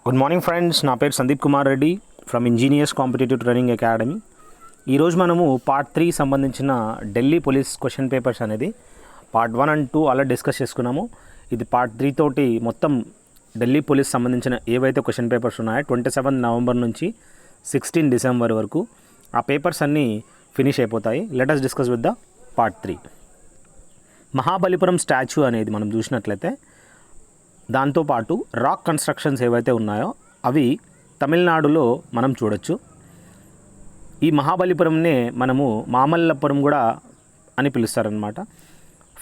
Good morning friends, నా పేరు Sandeep Kumar Reddy from engineers competitive training academy. ఈరోజు మనము పార్ట్ 3 సంబంధించిన ఢిల్లీ పోలీస్ క్వశ్చన్ పేపర్స్ అనేది పార్ట్ 1 అండ్ 2 అలా డిస్కస్ చేసుకున్నాము. ఇది పార్ట్ 3 తోటి మొత్తం ఢిల్లీ పోలీస్ సంబంధించిన ఏవైతే క్వశ్చన్ పేపర్స్ ఉన్నాయో 27 నవంబర్ నుంచి 16 డిసెంబర్ వరకు ఆ పేపర్స్ అన్నీ ఫినిష్ అయిపోతాయి. Let us discuss with the part 3. Mahabalipuram statue అనేది మనం చూసినట్లయితే దాంతోపాటు రాక్ కన్స్ట్రక్షన్స్ ఏవైతే ఉన్నాయో అవి తమిళనాడులో మనం చూడొచ్చు. ఈ మహాబలిపురంనే మనము మామల్లపురం కూడా అని పిలుస్తారనమాట.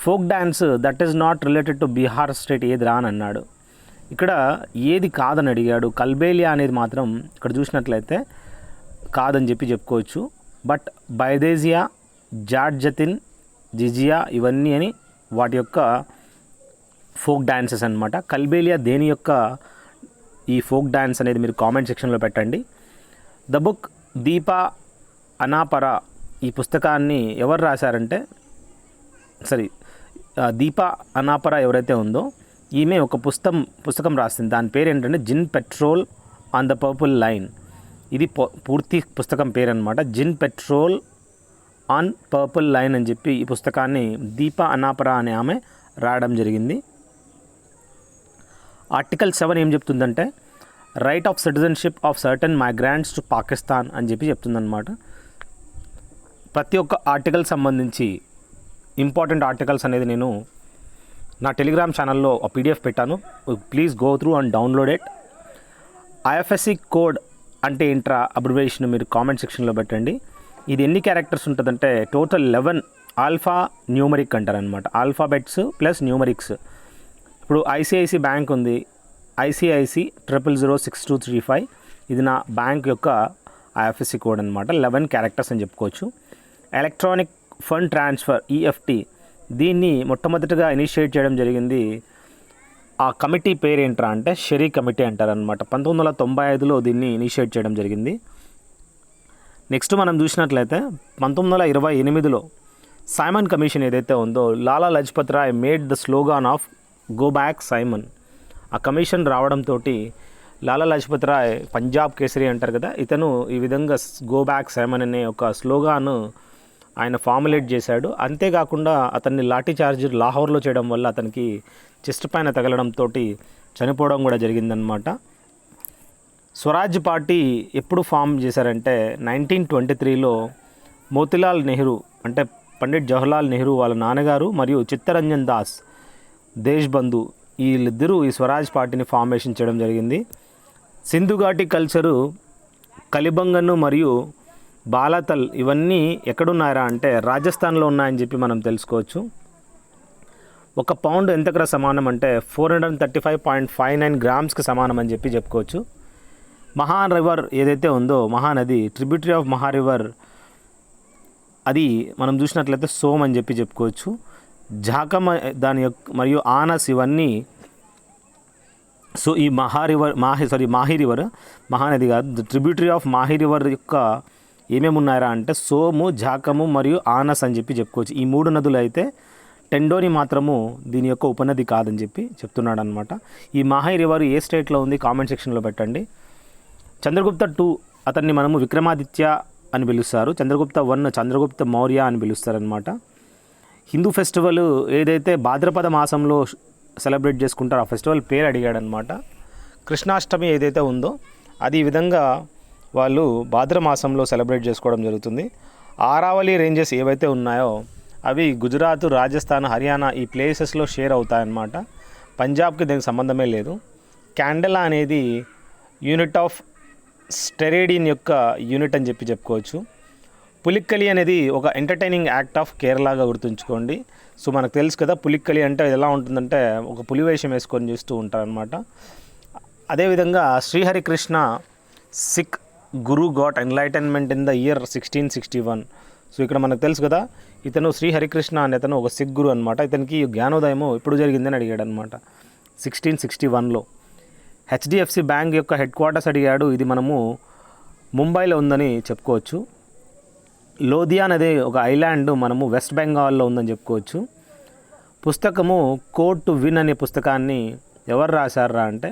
Folk dance that is not related to Bihar state ఏది రా అని అన్నాడు. ఇక్కడ ఏది కాదని అడిగాడు. కల్బేలియా అనేది మాత్రం ఇక్కడ చూసినట్లయితే కాదని చెప్పుకోవచ్చు. బట్ బైదేజియా, జార్జతిన్, జిజియా ఇవన్నీ అని వాటి యొక్క ఫోక్ డ్యాన్సెస్ అనమాట. కల్బేలియా దేని యొక్క ఈ ఫోక్ డ్యాన్స్ అనేది మీరు కామెంట్ సెక్షన్లో పెట్టండి. ద బుక్ దీపా అనాపర ఈ పుస్తకాన్ని ఎవరు రాశారంటే దీపా అనాపర ఎవరైతే ఉందో ఈమె ఒక పుస్తకం రాసింది. దాని పేరు ఏంటంటే djinn patrol on the purple line. ఇది పూర్తి పుస్తకం పేరు అనమాట. Djinn patrol on purple line అని చెప్పి ఈ పుస్తకాన్ని దీపా అనాపర అనే ఆమె రాయడం జరిగింది. ఆర్టికల్ 7 ఏం చెప్తుందంటే right of citizenship of certain migrants to Pakistan అని చెప్తుందన్నమాట. ప్రతి ఒక్క ఆర్టికల్ సంబంధించి ఇంపార్టెంట్ ఆర్టికల్స్ అనేది నేను నా టెలిగ్రామ్ ఛానల్లో ఒక PDF పెట్టాను. Please go through and download it. IFSC code అంటే ఏంట్రా అబ్రివేషన్ మీరు కామెంట్ సెక్షన్లో పెట్టండి. ఇది ఎన్ని క్యారెక్టర్స్ ఉంటుందంటే టోటల్ 11 ఆల్ఫా న్యూమరిక్ అంటారనమాట. Alphabets plus numerics. ఇప్పుడు ICICI బ్యాంక్ ఉంది, ICICI 00062355. ఇది నా బ్యాంక్ యొక్క IFSC కోడ్ అనమాట. 11 క్యారెక్టర్స్ అని చెప్పుకోవచ్చు. ఎలక్ట్రానిక్ ఫండ్ ట్రాన్స్ఫర్ EFT దీన్ని మొట్టమొదటిగా ఇనిషియేట్ చేయడం జరిగింది. ఆ కమిటీ పేరు ఏంట్రా అంటే షెరీ కమిటీ అంటారనమాట. 1995లో దీన్ని ఇనిషియేట్ చేయడం జరిగింది. నెక్స్ట్ మనం చూసినట్లయితే 1928లో సైమన్ కమిషన్ ఏదైతే ఉందో Lala Lajpat Rai made the slogan of go back Simon. ఆ కమిషన్ రావడంతో లాలా లజపత్ రాయ్ పంజాబ్ కేసరి అంటారు కదా, ఇతను ఈ విధంగా గో బ్యాక్ సైమన్ అనే ఒక స్లోగాన్ ఆయన ఫార్ములేట్ చేశాడు. అంతేకాకుండా అతన్ని లాఠీ చార్జ్ లాహోర్లో చేయడం వల్ల అతనికి చెస్ట్ పైన తగలడంతో చనిపోవడం కూడా జరిగిందనమాట. స్వరాజ్ పార్టీ ఎప్పుడు ఫామ్ చేశారంటే 1923లో మోతిలాల్ నెహ్రూ అంటే పండిట్ జవహర్లాల్ నెహ్రూ వాళ్ళ నాన్నగారు మరియు చిత్తరంజన్ దాస్ దేశ్బంధు వీళ్ళిద్దరూ ఈ స్వరాజ్ పార్టీని ఫార్మేషన్ చేయడం జరిగింది. సింధుఘాటి కల్చరు, కలిబంగను మరియు బాలాతల్ ఇవన్నీ ఎక్కడున్నారా అంటే రాజస్థాన్లో ఉన్నాయని చెప్పి మనం తెలుసుకోవచ్చు. 1 పౌండ్ ఎంతకు సమానం అంటే 435.59 గ్రామ్స్కి సమానం అని చెప్పుకోవచ్చు. మహా రివర్ ఏదైతే ఉందో మహానది, ట్రిబ్యూటరీ ఆఫ్ మహా రివర్, అది మనం చూసినట్లయితే సోమ్ అని చెప్పుకోవచ్చు. ఝాకమ్ దాని యొక్క మరియు ఆనస్ ఇవన్నీ. సో ఈ మాహి రివర్ మహానది కాదు, ట్రిబ్యూటరీ ఆఫ్ మాహి రివర్ యొక్క ఏమేమి ఉన్నారా అంటే సోము, ఝాకము మరియు ఆనస్ అని చెప్పుకోవచ్చు. ఈ 3 నదులు అయితే టెండోని మాత్రము దీని యొక్క ఉపనది కాదని చెప్తున్నాడు అనమాట. ఈ మాహి రివర్ ఏ స్టేట్లో ఉంది కామెంట్ సెక్షన్లో పెట్టండి. చంద్రగుప్త 2 అతన్ని మనము విక్రమాదిత్య అని పిలుస్తారు. చంద్రగుప్త 1 చంద్రగుప్త మౌర్య అని పిలుస్తారనమాట. హిందూ ఫెస్టివల్ ఏదైతే భాద్రపద మాసంలో సెలబ్రేట్ చేసుకుంటారో ఆ ఫెస్టివల్ పేరు అడిగాడనమాట. కృష్ణాష్టమి ఏదైతే ఉందో అది ఈ విధంగా వాళ్ళు భాద్ర మాసంలో సెలబ్రేట్ చేసుకోవడం జరుగుతుంది. ఆరావళి రేంజెస్ ఏవైతే ఉన్నాయో అవి గుజరాత్, రాజస్థాన్, హర్యానా ఈ ప్లేసెస్లో షేర్ అవుతాయన్నమాట. పంజాబ్కి దీనికి సంబంధమే లేదు. క్యాండెలా అనేది యూనిట్ ఆఫ్ స్టెరేడిన్ యొక్క యూనిట్ అని చెప్పుకోవచ్చు. పులిక్కలి అనేది ఒక ఎంటర్టైనింగ్ యాక్ట్ ఆఫ్ కేరళగా గుర్తుంచుకోండి. సో మనకు తెలుసు కదా పులిక్కలి అంటే ఎలా ఉంటుందంటే ఒక పులి వేషం వేసుకొని చూస్తూ ఉంటారనమాట. అదేవిధంగా Sri Harikrishna Sikh guru got enlightenment in the year 1661. So ఇక్కడ మనకు తెలుసు కదా ఇతను శ్రీహరికృష్ణ అనే అతను ఒక సిక్ గురు అనమాట. ఇతనికి జ్ఞానోదయము ఎప్పుడు జరిగిందని అడిగాడు అనమాట 1661లో. HDFC బ్యాంక్ యొక్క హెడ్ క్వార్టర్స్ అడిగాడు. ఇది మనము ముంబైలో ఉందని చెప్పుకోవచ్చు. లోధియా అనేది ఒక ఐలాండ్ మనము వెస్ట్ బెంగాల్లో ఉందని చెప్పుకోవచ్చు. పుస్తకము కోడ్ టు విన్ అనే పుస్తకాన్ని ఎవరు రాశారా అంటే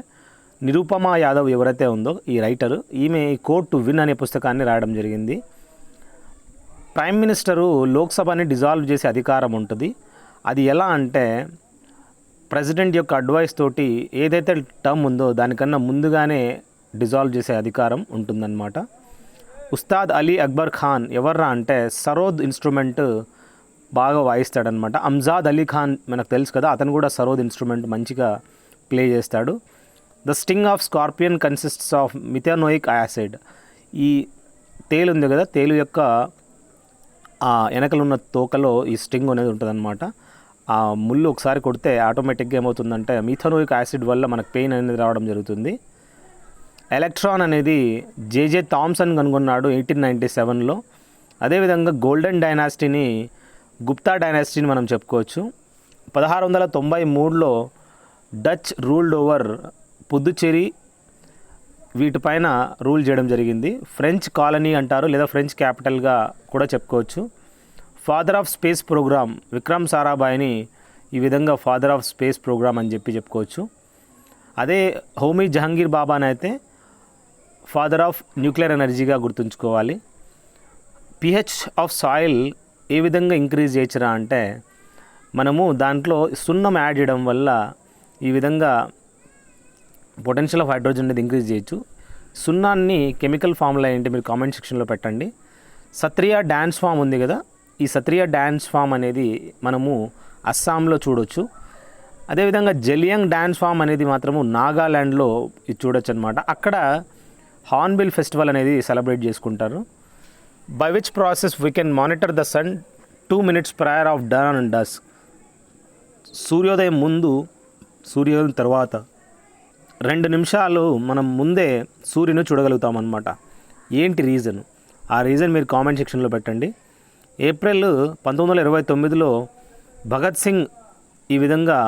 నిరుపమా యాదవ్ ఎవరైతే ఉందో ఈ రైటర్, ఈమె కోడ్ టు విన్ అనే పుస్తకాన్ని రాయడం జరిగింది. ప్రైమ్ మినిస్టరు లోక్సభని డిజాల్వ్ చేసే అధికారం ఉంటుంది. అది ఎలా అంటే ప్రెసిడెంట్ యొక్క అడ్వైస్ తోటి ఏదైతే టర్మ్ ఉందో దానికన్నా ముందుగానే డిజాల్వ్ చేసే అధికారం ఉంటుందన్నమాట. ఉస్తాద్ అలీ అక్బర్ ఖాన్ ఎవర్రా అంటే సరోద్ ఇన్స్ట్రుమెంట్ బాగా వాయిస్తాడనమాట. అంజాద్ అలీ ఖాన్ మనకు తెలుసు కదా, అతను కూడా సరోద్ ఇన్స్ట్రుమెంట్ మంచిగా ప్లే చేస్తాడు. The sting of scorpion consists of methanoic acid. ఈ తేలు ఉంది కదా, తేలు యొక్క వెనకలున్న తోకలో ఈ స్టింగ్ అనేది ఉంటుందన్నమాట. ఆ ముళ్ళు ఒకసారి కొడితే ఆటోమేటిక్గా ఏమవుతుందంటే మిథానోయిక్ యాసిడ్ వల్ల మనకు పెయిన్ అనేది రావడం జరుగుతుంది. ఎలక్ట్రాన్ అనేది జేజే థామ్సన్ కనుగొన్నాడు 1897లో. అదేవిధంగా గోల్డెన్ డైనాసిటీని, గుప్తా డైనాసిటీని మనం చెప్పుకోవచ్చు. 1693లో డచ్ రూల్డ్ ఓవర్ పుదుచ్చేరి వీటిపైన రూల్ చేయడం జరిగింది. ఫ్రెంచ్ కాలనీ అంటారు లేదా ఫ్రెంచ్ క్యాపిటల్గా కూడా చెప్పుకోవచ్చు. Father of space programme Vikram సారాభాయ్ని ఈ విధంగా ఫాదర్ ఆఫ్ స్పేస్ ప్రోగ్రామ్ అని చెప్పుకోవచ్చు. అదే హోమీ జహంగీర్ బాబాని అయితే ఫాదర్ ఆఫ్ న్యూక్లియర్ ఎనర్జీగా గుర్తుంచుకోవాలి. పిహెచ్ ఆఫ్ సాయిల్ ఏ విధంగా ఇంక్రీజ్ చేయొచ్చురా అంటే మనము దాంట్లో సున్నం యాడ్ చేయడం వల్ల ఈ విధంగా పొటెన్షియల్ ఆఫ్ హైడ్రోజన్ అనేది ఇంక్రీజ్ చేయొచ్చు. సున్నాన్ని కెమికల్ ఫార్ములా ఏంటి మీరు కామెంట్ సెక్షన్లో పెట్టండి. సత్రియా డ్యాన్స్ ఫామ్ ఉంది కదా, ఈ సత్రియా డ్యాన్స్ ఫామ్ అనేది మనము అస్సాంలో చూడొచ్చు. అదేవిధంగా జలియంగ్ డ్యాన్స్ ఫామ్ అనేది మాత్రము నాగాల్యాండ్లో ఇది చూడొచ్చు అనమాట. అక్కడ హార్న్బిల్ ఫెస్టివల్ అనేది సెలబ్రేట్ చేసుకుంటారు. By which process we can monitor the sun 2 minutes prior of dawn and dusk. సూర్యోదయం ముందు, సూర్యోదయం తర్వాత 2 నిమిషాలు మనం ముందే సూర్యుని చూడగలుగుతాం అన్నమాట. ఏంటి రీజన్? ఆ రీజన్ మీరు కామెంట్ సెక్షన్లో పెట్టండి. ఏప్రిల్ 1929లో భగత్ సింగ్ ఈ విధంగా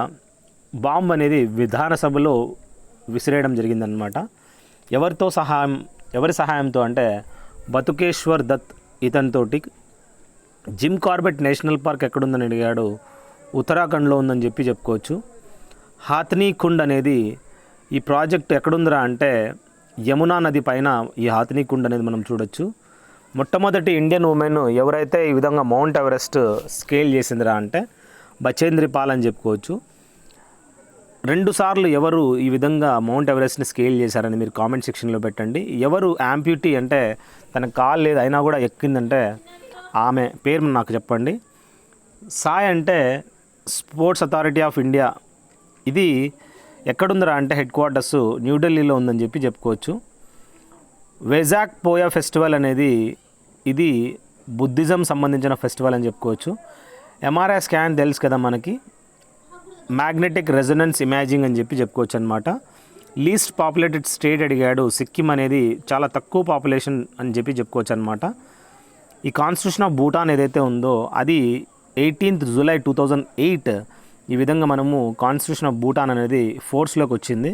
బాంబ్ అనేది విధానసభలో విసిరేయడం జరిగిందనమాట. ఎవరి సహాయంతో అంటే బతుకేశ్వర్ దత్ ఇతనితోటి. జిమ్ కార్బెట్ నేషనల్ పార్క్ ఎక్కడుందని అడిగాడు, ఉత్తరాఖండ్లో ఉందని చెప్పుకోవచ్చు. హాథ్నీ కుండ్ అనేది ఈ ప్రాజెక్ట్ ఎక్కడుందిరా అంటే యమునా నది పైన ఈ హాథ్నీ కుండ్ అనేది మనం చూడొచ్చు. మొట్టమొదటి ఇండియన్ ఉమెన్ ఎవరైతే ఈ విధంగా మౌంట్ ఎవరెస్ట్ స్కేల్ చేసిందిరా అంటే బచేంద్రి పాల్ అని చెప్పుకోవచ్చు. 2 సార్లు ఎవరు ఈ విధంగా మౌంట్ ఎవరెస్ట్ని స్కేల్ చేశారని మీరు కామెంట్ సెక్షన్లో పెట్టండి. ఎవరు యాంప్యూటీ అంటే తన కాలు లేదు అయినా కూడా ఎక్కిందంటే ఆమె పేరు నాకు చెప్పండి. సాయ్ అంటే స్పోర్ట్స్ అథారిటీ ఆఫ్ ఇండియా. ఇది ఎక్కడుందిరా అంటే హెడ్ క్వార్టర్స్ న్యూఢిల్లీలో ఉందని చెప్పుకోవచ్చు. వైజాగ్ పోయా ఫెస్టివల్ అనేది ఇది బుద్ధిజం సంబంధించిన ఫెస్టివల్ అని చెప్పుకోవచ్చు. ఎంఆర్ఐ స్కాన్ తెలుసు కదా మనకి, మ్యాగ్నెటిక్ రెజొనెన్స్ ఇమేజింగ్ అని చెప్పుకోవచ్చు అనమాట. లీస్ట్ పాపులేటెడ్ స్టేట్ అడిగాడు, సిక్కిం అనేది చాలా తక్కువ పాపులేషన్ అని చెప్పుకోవచ్చు అనమాట. ఈ కాన్స్టిట్యూషన్ ఆఫ్ భూటాన్ ఏదైతే ఉందో అది 18th July 2008 ఈ విధంగా మనము కాన్స్టిట్యూషన్ ఆఫ్ భూటాన్ అనేది ఫోర్స్లోకి వచ్చింది.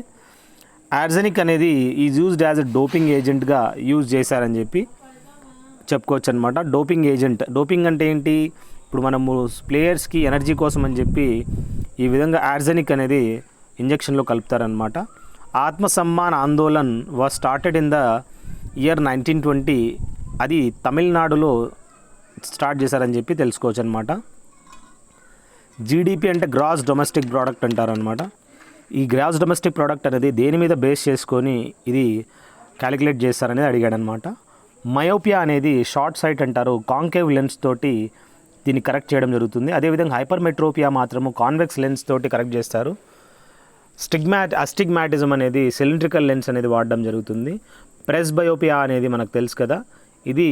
ఆర్సెనిక్ అనేది is used as a doping ఏజెంట్గా యూజ్ చేశారని చెప్పుకోవచ్చు అనమాట. డోపింగ్ ఏజెంట్, డోపింగ్ అంటే ఏంటి? ఇప్పుడు మనము ప్లేయర్స్కి ఎనర్జీ కోసం అని చెప్పి ఈ విధంగా ఆర్సెనిక్ అనేది ఇంజెక్షన్లో కలుపుతారనమాట. Atmasamman Andolan was started in the year 1920. అది తమిళనాడులో స్టార్ట్ చేశారని తెలుసుకోవచ్చు అనమాట. జీడిపి అంటే గ్రాస్ డొమెస్టిక్ ప్రోడక్ట్ అంటారనమాట. ఈ గ్రాస్ డొమెస్టిక్ ప్రోడక్ట్ అనేది దేని మీద బేస్ చేసుకొని ఇది క్యాలిక్యులేట్ చేస్తారనేది అడిగాడనమాట. మయోపియా అనేది షార్ట్ సైట్ అంటారు, కాంకేవ్ లెన్స్ తోటి దీన్ని కరెక్ట్ చేయడం జరుగుతుంది. అదేవిధంగా హైపర్మెట్రోపియా మాత్రము కాన్వెక్స్ లెన్స్ తోటి కరెక్ట్ చేస్తారు. అస్టిగ్మాటిజం అనేది సిలిండ్రికల్ లెన్స్ అనేది వాడడం జరుగుతుంది. ప్రెస్బయోపియా అనేది మనకు తెలుసు కదా, ఇది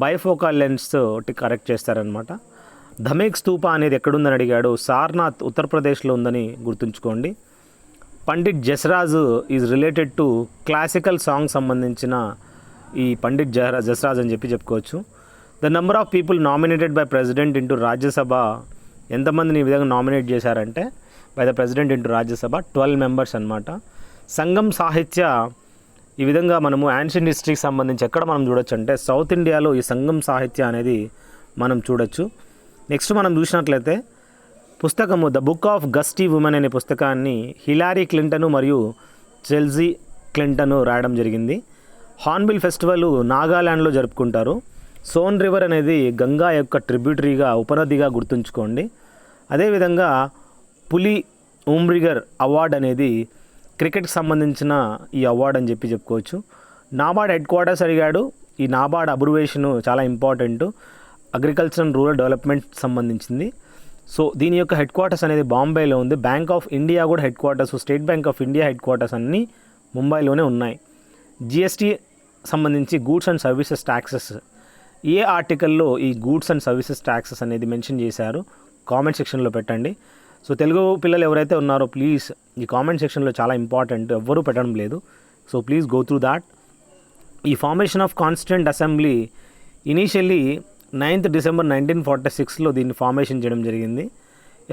బైఫోకల్ లెన్స్ తోటి కరెక్ట్ చేస్తారనమాట. ధమేక్ స్తూప అనేది ఎక్కడుందని అడిగాడు, సార్నాథ్ ఉత్తరప్రదేశ్లో ఉందని గుర్తుంచుకోండి. Pandit Jasraj is related to classical song సంబంధించిన ఈ పండిట్ జస్రాజ్ అని చెప్పుకోవచ్చు. The number of people nominated by president into Rajya Sabha, ఎంతమందిని ఈ విధంగా నామినేట్ చేశారంటే by the president into Rajya Sabha 12 members అనమాట. సంగం సాహిత్య ఈ విధంగా మనము యాన్షియంట్ హిస్టరీకి సంబంధించి ఎక్కడ మనం చూడొచ్చు అంటే సౌత్ ఇండియాలో ఈ సంగం సాహిత్య అనేది మనం చూడొచ్చు. నెక్స్ట్ మనం చూసినట్లయితే పుస్తకము the book of gusty women అనే పుస్తకాన్ని హిలారీ క్లింటన్ మరియు చెల్సీ క్లింటన్ రాయడం జరిగింది. హార్న్బిల్ ఫెస్టివల్ నాగాల్యాండ్లో జరుపుకుంటారు. సోన్ రివర్ అనేది గంగా యొక్క ట్రిబ్యూటరీగా ఉపనదిగా గుర్తుంచుకోండి. అదేవిధంగా పులి ఉమ్రిగర్ అవార్డ్ అనేది క్రికెట్కి సంబంధించిన ఈ అవార్డు అని చెప్పుకోవచ్చు. నాబార్డ్ హెడ్ క్వార్టర్స్ అడిగాడు. ఈ నాబార్డ్ అబ్రివేషన్ చాలా important, agriculture and rural development సంబంధించింది. సో దీని యొక్క హెడ్ క్వార్టర్స్ అనేది బాంబేలో ఉంది. బ్యాంక్ ఆఫ్ ఇండియా కూడా head quarters, state bank of India head quarters అన్నీ ముంబైలోనే ఉన్నాయి. జిఎస్టీ సంబంధించి గూడ్స్ అండ్ సర్వీసెస్ ట్యాక్సెస్, ఏ ఆర్టికల్లో ఈ గూడ్స్ అండ్ సర్వీసెస్ ట్యాక్సెస్ అనేది మెన్షన్ చేశారు కామెంట్ సెక్షన్లో పెట్టండి. సో తెలుగు పిల్లలు ఎవరైతే ఉన్నారో ప్లీజ్ ఈ కామెంట్ సెక్షన్లో చాలా ఇంపార్టెంట్, ఎవ్వరూ పెట్టడం లేదు. So please go through that. ఈ formation of constituent assembly initially 9th December 1946లో దీన్ని ఫార్మేషన్ చేయడం జరిగింది.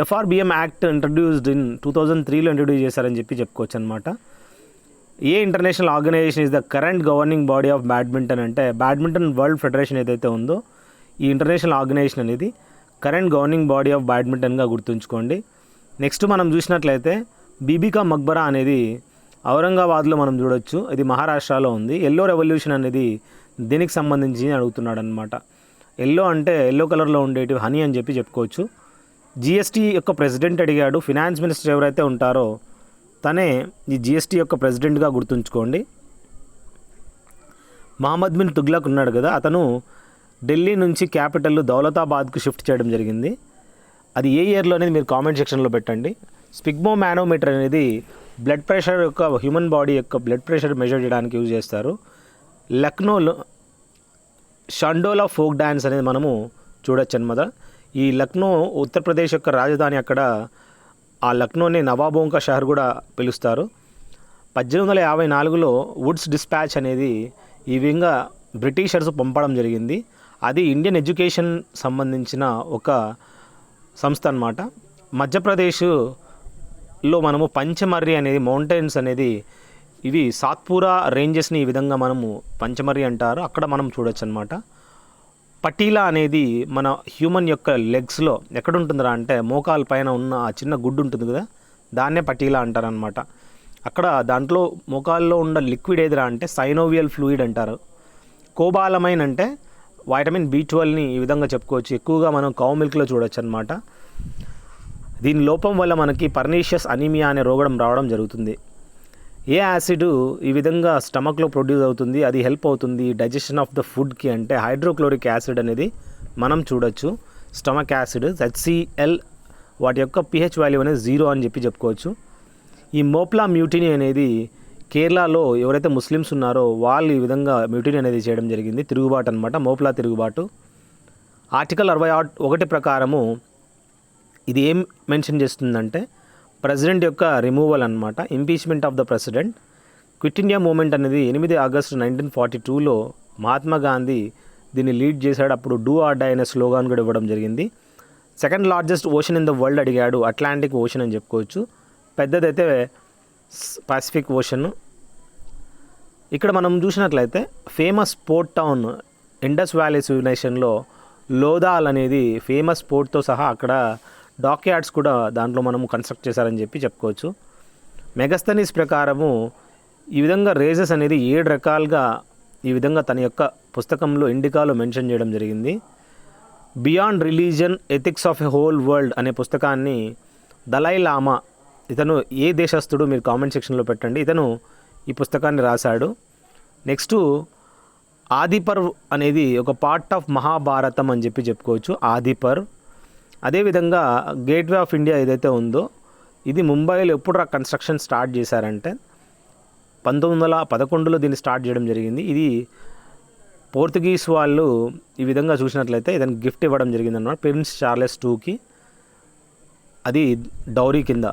FRBM యాక్ట్ ఇంట్రడ్యూస్డ్ ఇన్ 2003లో ఇంట్రడ్యూస్ చేశారని చెప్పుకోవచ్చు అనమాట. ఏ international organisation is the current governing body of badminton అంటే బ్యాడ్మింటన్ వరల్డ్ ఫెడరేషన్ ఏదైతే ఉందో ఈ ఇంటర్నేషనల్ ఆర్గనైజేషన్ అనేది కరెంట్ గవర్నింగ్ బాడీ ఆఫ్ బ్యాడ్మింటన్గా గుర్తుంచుకోండి. నెక్స్ట్ మనం చూసినట్లయితే బీబీకా మక్బరా అనేది ఔరంగాబాద్లో మనం చూడొచ్చు. ఇది మహారాష్ట్రలో ఉంది. ఎల్లో రెవల్యూషన్ అనేది దీనికి సంబంధించి అడుగుతున్నాడు అనమాట. ఎల్లో అంటే ఎల్లో కలర్లో ఉండేటి హనీ అని చెప్పుకోవచ్చు. జిఎస్టీ యొక్క ప్రెసిడెంట్ అడిగాడు. ఫినాన్స్ మినిస్టర్ ఎవరైతే ఉంటారో తనే ఈ జిఎస్టీ యొక్క ప్రెసిడెంట్గా గుర్తుంచుకోండి. మహమ్మద్ బిన్ తుగ్లక్ ఉన్నాడు కదా, అతను ఢిల్లీ నుంచి క్యాపిటల్ దౌలతాబాద్కు షిఫ్ట్ చేయడం జరిగింది. అది ఏ ఇయర్లో అనేది మీరు కామెంట్ సెక్షన్లో పెట్టండి. స్పిగ్మో మ్యానోమీటర్ అనేది బ్లడ్ ప్రెషర్ యొక్క హ్యూమన్ బాడీ యొక్క బ్లడ్ ప్రెషర్ మెజర్ చేయడానికి యూజ్ చేస్తారు. లక్నోలో షండోలా ఫోక్ డ్యాన్స్ అనేది మనము చూడొచ్చు అన్నమాట. ఈ లక్నో ఉత్తరప్రదేశ్ యొక్క రాజధాని. అక్కడ ఆ లక్నోని నవాబోంకా షహర్ కూడా పిలుస్తారు. 1854లో వుడ్స్ డిస్పాచ్ అనేది ఈ విధంగా బ్రిటిషర్స్ పంపడం జరిగింది. అది ఇండియన్ ఎడ్యుకేషన్ సంబంధించిన ఒక సంస్థ అన్నమాట. మధ్యప్రదేశ్లో మనము పంచమర్రి అనేది మౌంటైన్స్ అనేది ఇవి సాత్పురా రేంజెస్ని ఈ విధంగా మనము పంచమర్రి అంటారు. అక్కడ మనం చూడొచ్చు అనమాట. పటీలా అనేది మన హ్యూమన్ యొక్క లెగ్స్లో ఎక్కడ ఉంటుందిరా అంటే మోకాల పైన ఉన్న ఆ చిన్న గుడ్డు ఉంటుంది కదా, దాన్నే పటీలా అంటారనమాట. అక్కడ దాంట్లో మోకాల్లో ఉన్న లిక్విడ్ ఏదిరా అంటే సైనోవియల్ ఫ్లూయిడ్ అంటారు. కోబాలమైన్ అంటే వైటమిన్ B12ని ఈ విధంగా చెప్పుకోవచ్చు. ఎక్కువగా మనం కౌ మిల్క్లో చూడొచ్చు అనమాట. దీని లోపం వల్ల మనకి పర్నీషియస్ అనీమియా అనే రోగం రావడం జరుగుతుంది. ఏ యాసిడ్ ఈ విధంగా స్టమక్లో ప్రొడ్యూస్ అవుతుంది, అది హెల్ప్ అవుతుంది డైజెషన్ ఆఫ్ ద ఫుడ్కి అంటే హైడ్రోక్లోరిక్ యాసిడ్ అనేది మనం చూడొచ్చు. స్టమక్ యాసిడ్ HCl వాటి యొక్క pH వాల్యూ అనేది 0 అని చెప్పుకోవచ్చు. ఈ మోప్లా మ్యూటినీ అనేది కేరళలో ఎవరైతే ముస్లిమ్స్ ఉన్నారో వాళ్ళు ఈ విధంగా మ్యూటినీ అనేది చేయడం జరిగింది. తిరుగుబాటు అనమాట, మోప్లా తిరుగుబాటు. ఆర్టికల్ 61 ప్రకారము ఇది ఏం మెన్షన్ చేస్తుందంటే ప్రెసిడెంట్ యొక్క రిమూవల్ అనమాట, impeachment of the president. Quit India moment అనేది 8 ఆగస్టు 1942లో మహాత్మా గాంధీ దీన్ని లీడ్ చేశాడు. అప్పుడు డూ ఆర్ డై అనే స్లోగాన్ కూడా ఇవ్వడం జరిగింది. Second largest ocean in the world అడిగాడు. అట్లాంటిక్ ఓషన్ అని చెప్పుకోవచ్చు. పెద్దదైతే పసిఫిక్ ఓషన్. ఇక్కడ మనం చూసినట్లయితే famous port town Indus valley సివిలైజేషన్లో లోథాల్ అనేది ఫేమస్ పోర్ట్తో సహా అక్కడ డాక్ యార్డ్స్ కూడా దాంట్లో మనము కన్స్ట్రక్ట్ చేశారని చెప్పుకోవచ్చు. మెగస్తనీస్ ప్రకారము ఈ విధంగా రేజెస్ అనేది 7 రకాలుగా ఈ విధంగా తన యొక్క పుస్తకంలో ఇండికాలో మెన్షన్ చేయడం జరిగింది. Beyond religion ethics of a whole world అనే పుస్తకాన్ని దలై లామా, ఇతను ఏ దేశస్థుడు మీరు కామెంట్ సెక్షన్లో పెట్టండి, ఇతను ఈ పుస్తకాన్ని రాశాడు. నెక్స్ట్ ఆదిపర్వ్ అనేది ఒక పార్ట్ ఆఫ్ మహాభారతం అని చెప్పుకోవచ్చు. ఆదిపర్వ్. అదేవిధంగా గేట్వే ఆఫ్ ఇండియా ఏదైతే ఉందో ఇది ముంబైలో ఎప్పుడు కన్స్ట్రక్షన్ స్టార్ట్ చేశారంటే 1911లో దీన్ని స్టార్ట్ చేయడం జరిగింది. ఇది పోర్చుగీస్ వాళ్ళు ఈ విధంగా చూసినట్లయితే ఇతనికి గిఫ్ట్ ఇవ్వడం జరిగింది అన్నమాట, ప్రిన్స్ చార్లెస్ IIకి. అది డౌరీ కింద.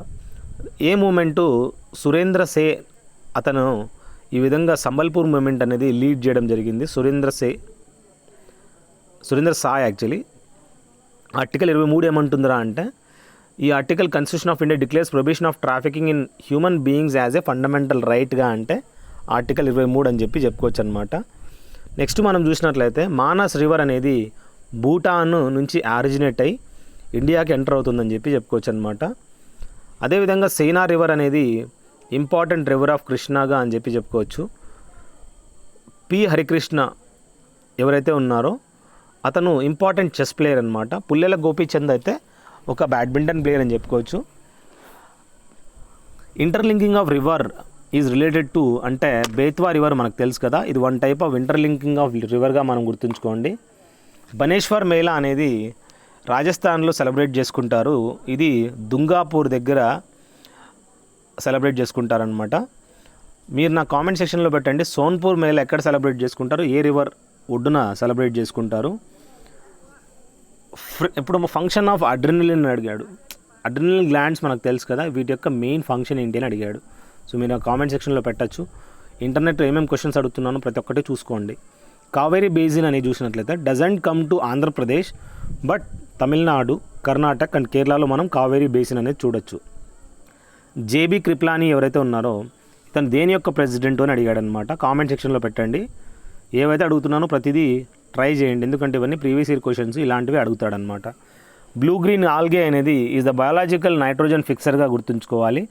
ఏ మూమెంటు సురేంద్ర సే అతను ఈ విధంగా సంబల్పూర్ మూమెంట్ అనేది లీడ్ చేయడం జరిగింది. సురేంద్ర సాయ్ యాక్చువల్లీ. ఆర్టికల్ 23 ఏమంటుందిరా అంటే ఈ article constitution of India declares prohibition of trafficking in human beings as a fundamental రైట్గా అంటే ఆర్టికల్ 23 అని చెప్పుకోవచ్చు అనమాట. నెక్స్ట్ మనం చూసినట్లయితే మానస్ రివర్ అనేది భూటాన్ నుంచి ఆరిజినేట్ అయ్యి ఇండియాకి ఎంటర్ అవుతుందని చెప్పుకోవచ్చు అనమాట. అదేవిధంగా సైనా రివర్ అనేది ఇంపార్టెంట్ రివర్ ఆఫ్ కృష్ణాగా అని చెప్పి చెప్పుకోవచ్చు. పి హరికృష్ణ ఎవరైతే ఉన్నారో అతను ఇంపార్టెంట్ చెస్ ప్లేయర్ అనమాట. పుల్లెల గోపీచంద్ అయితే ఒక బ్యాడ్మింటన్ ప్లేయర్ అని చెప్పుకోవచ్చు. Interlinking of river is related to అంటే బేత్వా రివర్ మనకు తెలుసు కదా, ఇది one type of interlinking of రివర్గా మనం గుర్తుంచుకోండి. బనేశ్వర్ మేళా అనేది రాజస్థాన్లో సెలబ్రేట్ చేసుకుంటారు. ఇది దుంగాపూర్ దగ్గర సెలబ్రేట్ చేసుకుంటారనమాట. మీరు నా కామెంట్ సెక్షన్లో పెట్టండి, సోన్పూర్ మేళా ఎక్కడ సెలబ్రేట్ చేసుకుంటారు, ఏ రివర్ ఒడ్డున సెలబ్రేట్ చేసుకుంటారు. ఇప్పుడు ఫంక్షన్ ఆఫ్ అడ్రినలిన్ అడిగాడు. అడ్రినల్ గ్లాండ్స్ మనకు తెలుసు కదా, వీటి యొక్క మెయిన్ ఫంక్షన్ ఏంటి అని అడిగాడు. సో మీరు ఆ కామెంట్ సెక్షన్లో పెట్టచ్చు. ఇంటర్నెట్లో ఏమేమి క్వశ్చన్స్ అడుగుతున్నానో ప్రతి ఒక్కటి చూసుకోండి. కావేరీ బేసిన్ అనేది చూసినట్లయితే doesn't come to Andhra Pradesh but Tamil Nadu, Karnataka and కేరళలో మనం కావేరీ బేసిన్ అనేది చూడొచ్చు. జేబీ కృప్లానీ ఎవరైతే ఉన్నారో ఇతను దేని యొక్క ప్రెసిడెంట్ అని అడిగాడు అనమాట. కామెంట్ సెక్షన్లో పెట్టండి. ఏవైతే అడుగుతున్నానో ప్రతిదీ ట్రై చేయండి, ఎందుకంటే ఇవన్నీ ప్రీవియస్ ఇయర్ క్వశ్చన్స్ ఇలాంటివి అడుగుతాడనమాట. బ్లూ గ్రీన్ ఆల్గే అనేది ఈజ్ ద బయాలజికల్ నైట్రోజన్ ఫిక్సర్గా గుర్తుంచుకోవాలి.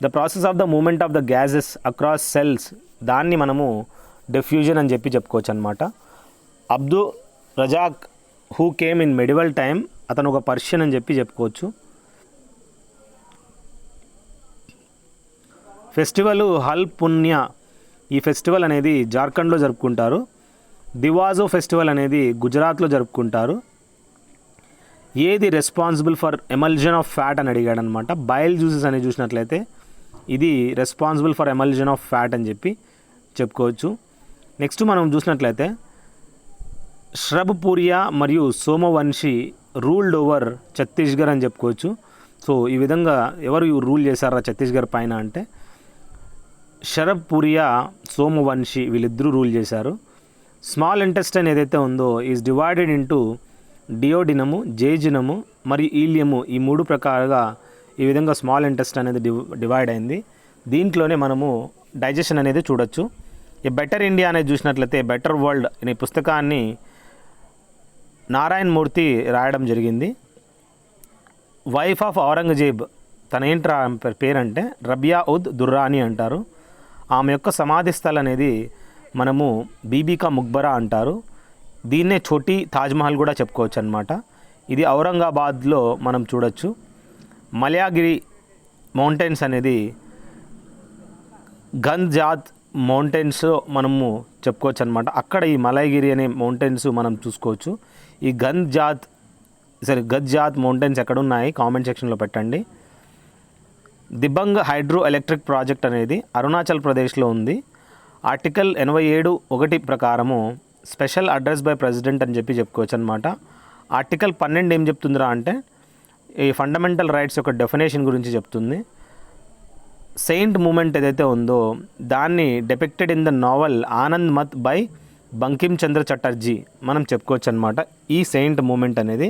The process of the movement of the gases across cells, దాన్ని మనము డిఫ్యూజన్ అని చెప్పి చెప్పుకోవచ్చు అనమాట. Abdul Razzaq who came in medieval time, అతను ఒక పర్షియన్ అని చెప్పి చెప్పుకోవచ్చు. ఫెస్టివల్ హల్ పుణ్య, ఈ ఫెస్టివల్ అనేది జార్ఖండ్లో జరుపుకుంటారు. దివాజో ఫెస్టివల్ అనేది గుజరాత్లో జరుపుకుంటారు. ఏది రెస్పాన్సిబుల్ ఫర్ ఎమల్జన్ ఆఫ్ ఫ్యాట్ అని అడిగాడు అనమాట. బైల్ జ్యూసెస్ అనేది చూసినట్లయితే ఇది రెస్పాన్సిబుల్ ఫర్ ఎమల్జన్ ఆఫ్ ఫ్యాట్ అని చెప్పి చెప్పుకోవచ్చు. నెక్స్ట్ మనం చూసినట్లయితే శ్రబ్పూరియా మరియు సోమవంశీ రూల్డ్ ఓవర్ ఛత్తీస్గఢ్ అని చెప్పుకోవచ్చు. సో ఈ విధంగా ఎవరు రూల్ చేశారా ఛత్తీస్గఢ్ పైన అంటే శరబ్పూరియా, సోమవంశీ వీళ్ళిద్దరూ రూల్ చేశారు. స్మాల్ ఇంటెస్టైన్ ఏదైతే ఉందో ఈజ్ డివైడెడ్ ఇంటూ డియోడినము, జేజినము మరియు ఈలియము, ఈ మూడు ప్రకారంగా ఈ విధంగా స్మాల్ ఇంటెస్టైన్ అనేది డివైడ్ అయింది. దీంట్లోనే మనము డైజెషన్ అనేది చూడొచ్చు. ఈ బెటర్ ఇండియా అనేది చూసినట్లయితే బెటర్ వరల్డ్ అనే పుస్తకాన్ని నారాయణ మూర్తి రాయడం జరిగింది. వైఫ్ ఆఫ్ ఔరంగజేబ్, తన ఏంట్రా పేరంటే రబియా ఉద్ దుర్రానీ అంటారు. ఆమె యొక్క సమాధి స్థలం అనేది మనము బీబీకా ముక్బరా అంటారు. దీన్నే చోటీ తాజ్మహల్ కూడా చెప్పుకోవచ్చు అనమాట. ఇది ఔరంగాబాద్లో మనం చూడొచ్చు. మలయాగిరి మౌంటైన్స్ అనేది గంధ్జాత్ మౌంటైన్స్ మనము చెప్పుకోవచ్చు అనమాట. అక్కడ ఈ మలయగిరి అనే మౌంటైన్స్ మనం చూసుకోవచ్చు. ఈ గద్జాత్ మౌంటైన్స్ ఎక్కడున్నాయి కామెంట్ సెక్షన్లో పెట్టండి. దిబంగ్ హైడ్రో ఎలక్ట్రిక్ ప్రాజెక్ట్ అనేది అరుణాచల్ ప్రదేశ్లో ఉంది. ఆర్టికల్ 87(1) ప్రకారము స్పెషల్ అడ్రస్ బై ప్రెసిడెంట్ అని చెప్పి చెప్పుకోవచ్చు అనమాట. ఆర్టికల్ 12 ఏం చెప్తుందిరా అంటే ఈ ఫండమెంటల్ రైట్స్ యొక్క డెఫినేషన్ గురించి చెప్తుంది. సెయింట్ మూమెంట్ ఏదైతే ఉందో దాన్ని depicted in the naval Anand మత్ బై బంకిం చంద్ర చటర్జీ మనం చెప్పుకోవచ్చు అనమాట. ఈ సెయింట్ మూమెంట్ అనేది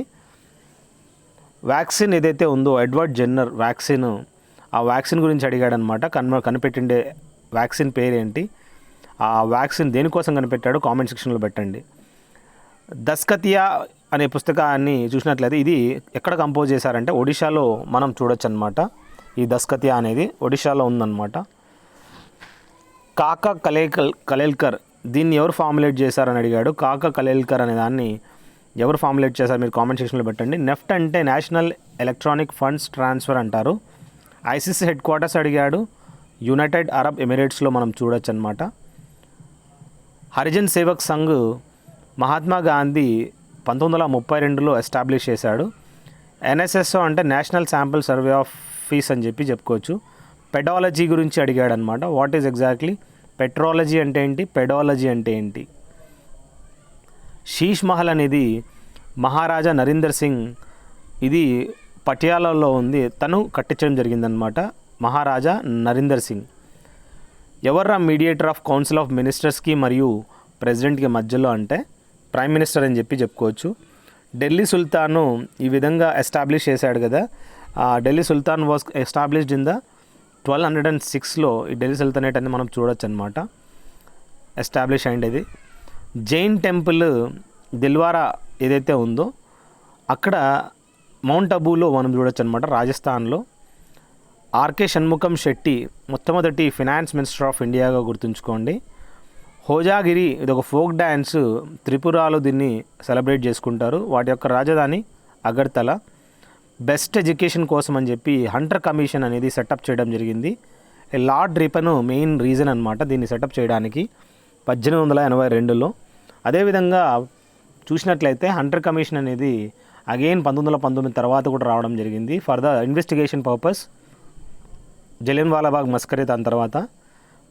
వ్యాక్సిన్ ఏదైతే ఉందో ఎడ్వర్డ్ జెన్నర్ వ్యాక్సిన్, ఆ వ్యాక్సిన్ గురించి అడిగాడనమాట. కనిపెట్టిండే వ్యాక్సిన్ పేరేంటి, ఆ వ్యాక్సిన్ దేనికోసం కనిపెట్టాడో కామెంట్ సెక్షన్లో పెట్టండి. దస్కతియా అనే పుస్తకాన్ని చూసినట్లయితే ఇది ఎక్కడ కంపోజ్ చేశారంటే ఒడిశాలో మనం చూడొచ్చు అనమాట. ఈ దస్కతియా అనేది ఒడిశాలో ఉందన్నమాట. కాకా కలేల్కర్, దీన్ని ఎవరు ఫార్ములేట్ చేశారని అడిగాడు. కాకా కలేల్కర్ అనే దాన్ని ఎవరు ఫార్ములేట్ చేశారు మీరు కామెంట్ సెక్షన్లో పెట్టండి. నెఫ్ట్ అంటే నేషనల్ ఎలక్ట్రానిక్ ఫండ్స్ ట్రాన్స్ఫర్ అంటారు. ఐసిసి హెడ్ క్వార్టర్స్ అడిగాడు. యునైటెడ్ అరబ్ ఎమిరేట్స్లో మనం చూడొచ్చు అనమాట. హరిజన్ సేవక్ సంఘ్ మహాత్మా గాంధీ 1932లో ఎస్టాబ్లిష్ చేశాడు. ఎన్ఎస్ఎస్ఓ అంటే national sample survey of fees అని చెప్పి చెప్పుకోవచ్చు. పెడాలజీ గురించి అడిగాడు అనమాట. వాట్ ఈజ్ ఎగ్జాక్ట్లీ పెట్రాలజీ అంటే ఏంటి, పెడాలజీ అంటే ఏంటి. శీష్ మహల్ అనేది మహారాజా నరీందర్ సింగ్, ఇది పటియాలాలో ఉంది, తను కట్టించడం జరిగిందనమాట. మహారాజా నరీందర్ సింగ్. ఎవర్రా మీడియేటర్ ఆఫ్ కౌన్సిల్ ఆఫ్ మినిస్టర్స్కి మరియు ప్రెసిడెంట్కి మధ్యలో అంటే ప్రైమ్ మినిస్టర్ అని చెప్పి చెప్పుకోవచ్చు. ఢిల్లీ సుల్తాను ఈ విధంగా ఎస్టాబ్లిష్ చేశాడు కదా. ఢిల్లీ సుల్తాన్ వాజ్ ఎస్టాబ్లిష్డ్ ఇన్ ద 1206లో ఈ ఢిల్లీ సుల్తానేట్ అని మనం చూడొచ్చు అనమాట. ఎస్టాబ్లిష్ అయింది. జైన్ టెంపుల్ దిల్వారా ఏదైతే ఉందో అక్కడ మౌంట్ అబూలో మనం చూడొచ్చు అనమాట, రాజస్థాన్లో. ఆర్కే షణ్ముఖం శెట్టి మొట్టమొదటి ఫినాన్స్ మినిస్టర్ ఆఫ్ ఇండియాగా గుర్తుంచుకోండి. హోజాగిరి ఇది ఒక ఫోక్ డ్యాన్స్, త్రిపురలో దీన్ని సెలబ్రేట్ చేసుకుంటారు. వాటి యొక్క రాజధాని అగర్తల. బెస్ట్ ఎడ్యుకేషన్ కోసం అని చెప్పి హంటర్ కమిషన్ అనేది సెటప్ చేయడం జరిగింది. లార్డ్ రిపన్ మెయిన్ రీజన్ అనమాట దీన్ని సెటప్ చేయడానికి 1882లో. అదేవిధంగా చూసినట్లయితే హంటర్ కమిషన్ అనేది అగైన్ 1919 తర్వాత కూడా రావడం జరిగింది for the investigation purpose. Jallianwala Bagh మస్కరీ దాని తర్వాత.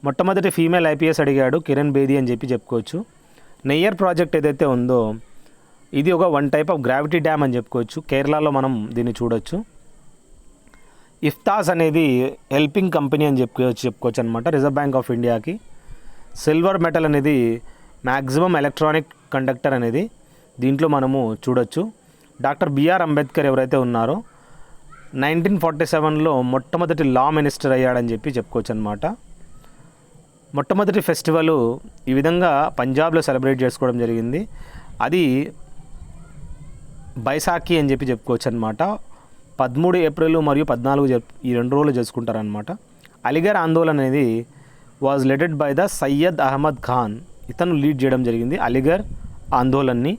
మొట్టమొదటి ఫీమేల్ ఐపీఎస్ అడిగాడు కిరణ్ బేది అని చెప్పి చెప్పుకోవచ్చు. నెయ్యర్ ప్రాజెక్ట్ ఏదైతే ఉందో ఇది ఒక one type of gravity dam అని చెప్పుకోవచ్చు. కేరళలో మనం దీన్ని చూడొచ్చు. ఇఫ్తాస్ అనేది హెల్పింగ్ కంపెనీ అని చెప్పుకోవచ్చు అనమాట రిజర్వ్ బ్యాంక్ ఆఫ్ ఇండియాకి. సిల్వర్ మెటల్ అనేది మ్యాక్సిమం ఎలక్ట్రానిక్ కండక్టర్ అనేది దీంట్లో మనము చూడొచ్చు. డాక్టర్ బిఆర్ అంబేద్కర్ ఎవరైతే ఉన్నారో 1947లో మొట్టమొదటి లా మినిస్టర్ అయ్యాడని చెప్పి చెప్పుకోవచ్చు అనమాట. మొట్టమొదటి ఫెస్టివల్ ఈ విధంగా పంజాబ్లో సెలబ్రేట్ చేసుకోవడం జరిగింది. అది బైసాఖి అని చెప్పి చెప్పుకోవచ్చు అనమాట. 13 ఏప్రిల్ మరియు 14 ఈ 2 రోజులు చేసుకుంటారనమాట. అలీగర్ ఆందోళన అనేది was leaded by the Syed Ahmed Khan. ఇతను లీడ్ చేయడం జరిగింది అలీగర్ ఆందోళన్ని.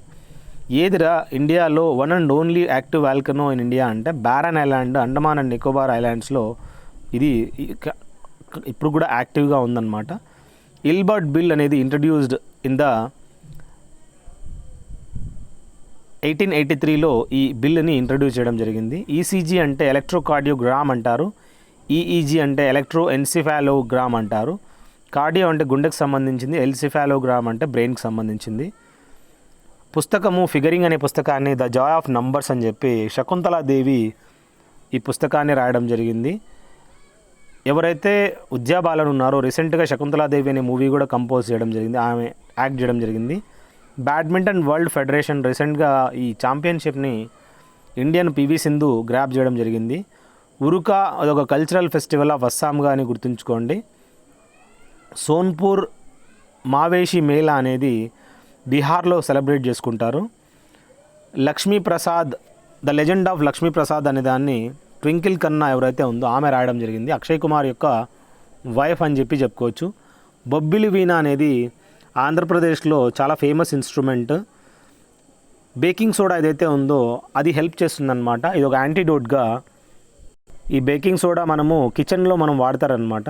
ఏదిరా ఇండియాలో one and only active volcano in India అంటే Barren island, Andaman and Nicobar ఐలాండ్స్లో ఇది ఇప్పుడు కూడా యాక్టివ్గా ఉందన్నమాట. ఇల్బర్ట్ బిల్ అనేది ఇంట్రడ్యూస్డ్ ఇన్ ద 1883లో ఈ బిల్ని ఇంట్రడ్యూస్ చేయడం జరిగింది. ఈసీజీ అంటే ఎలక్ట్రోకార్డియోగ్రామ్ అంటారు. ఈఈజీ అంటే ఎలక్ట్రో ఎన్సిఫాలోగ్రామ్ అంటారు. కార్డియో అంటే గుండెకు సంబంధించింది, ఎన్సిఫాలోగ్రామ్ అంటే బ్రెయిన్కి సంబంధించింది. పుస్తకము ఫిగరింగ్ అనే పుస్తకాన్ని ద జాయ్ ఆఫ్ నంబర్స్ అని చెప్పి శకుంతలాదేవి ఈ పుస్తకాన్ని రాయడం జరిగింది. ఎవరైతే ఉద్యాబాలన్ ఉన్నారో రీసెంట్గా శకుంతలాదేవి అనే మూవీ కూడా కంపోజ్ చేయడం జరిగింది, ఆమె యాక్ట్ చేయడం జరిగింది. బ్యాడ్మింటన్ వరల్డ్ ఫెడరేషన్ రీసెంట్గా ఈ ఛాంపియన్షిప్ని ఇండియన్ పివి సింధు గ్రాప్ చేయడం జరిగింది. ఉరుకా అదొక కల్చరల్ ఫెస్టివల్ ఆఫ్ అస్సాంగా అని గుర్తుంచుకోండి. సోన్పూర్ మావేషి మేళా అనేది బీహార్లో సెలబ్రేట్ చేసుకుంటారు. Lakshmi Prasad the legend of Lakshmi Prasad అనే దాన్ని ట్వింకిల్ కన్నా ఎవరైతే ఉందో ఆమె రాయడం జరిగింది. అక్షయ్ కుమార్ యొక్క వైఫ్ అని చెప్పి చెప్పుకోవచ్చు. బొబ్బిలి వీణ అనేది ఆంధ్రప్రదేశ్లో చాలా ఫేమస్ ఇన్స్ట్రుమెంట్. బేకింగ్ సోడా ఏదైతే ఉందో అది హెల్ప్ చేస్తుందన్నమాట. ఇది ఒక యాంటీడోట్గా ఈ బేకింగ్ సోడా మనము కిచెన్లో మనం వాడతారనమాట.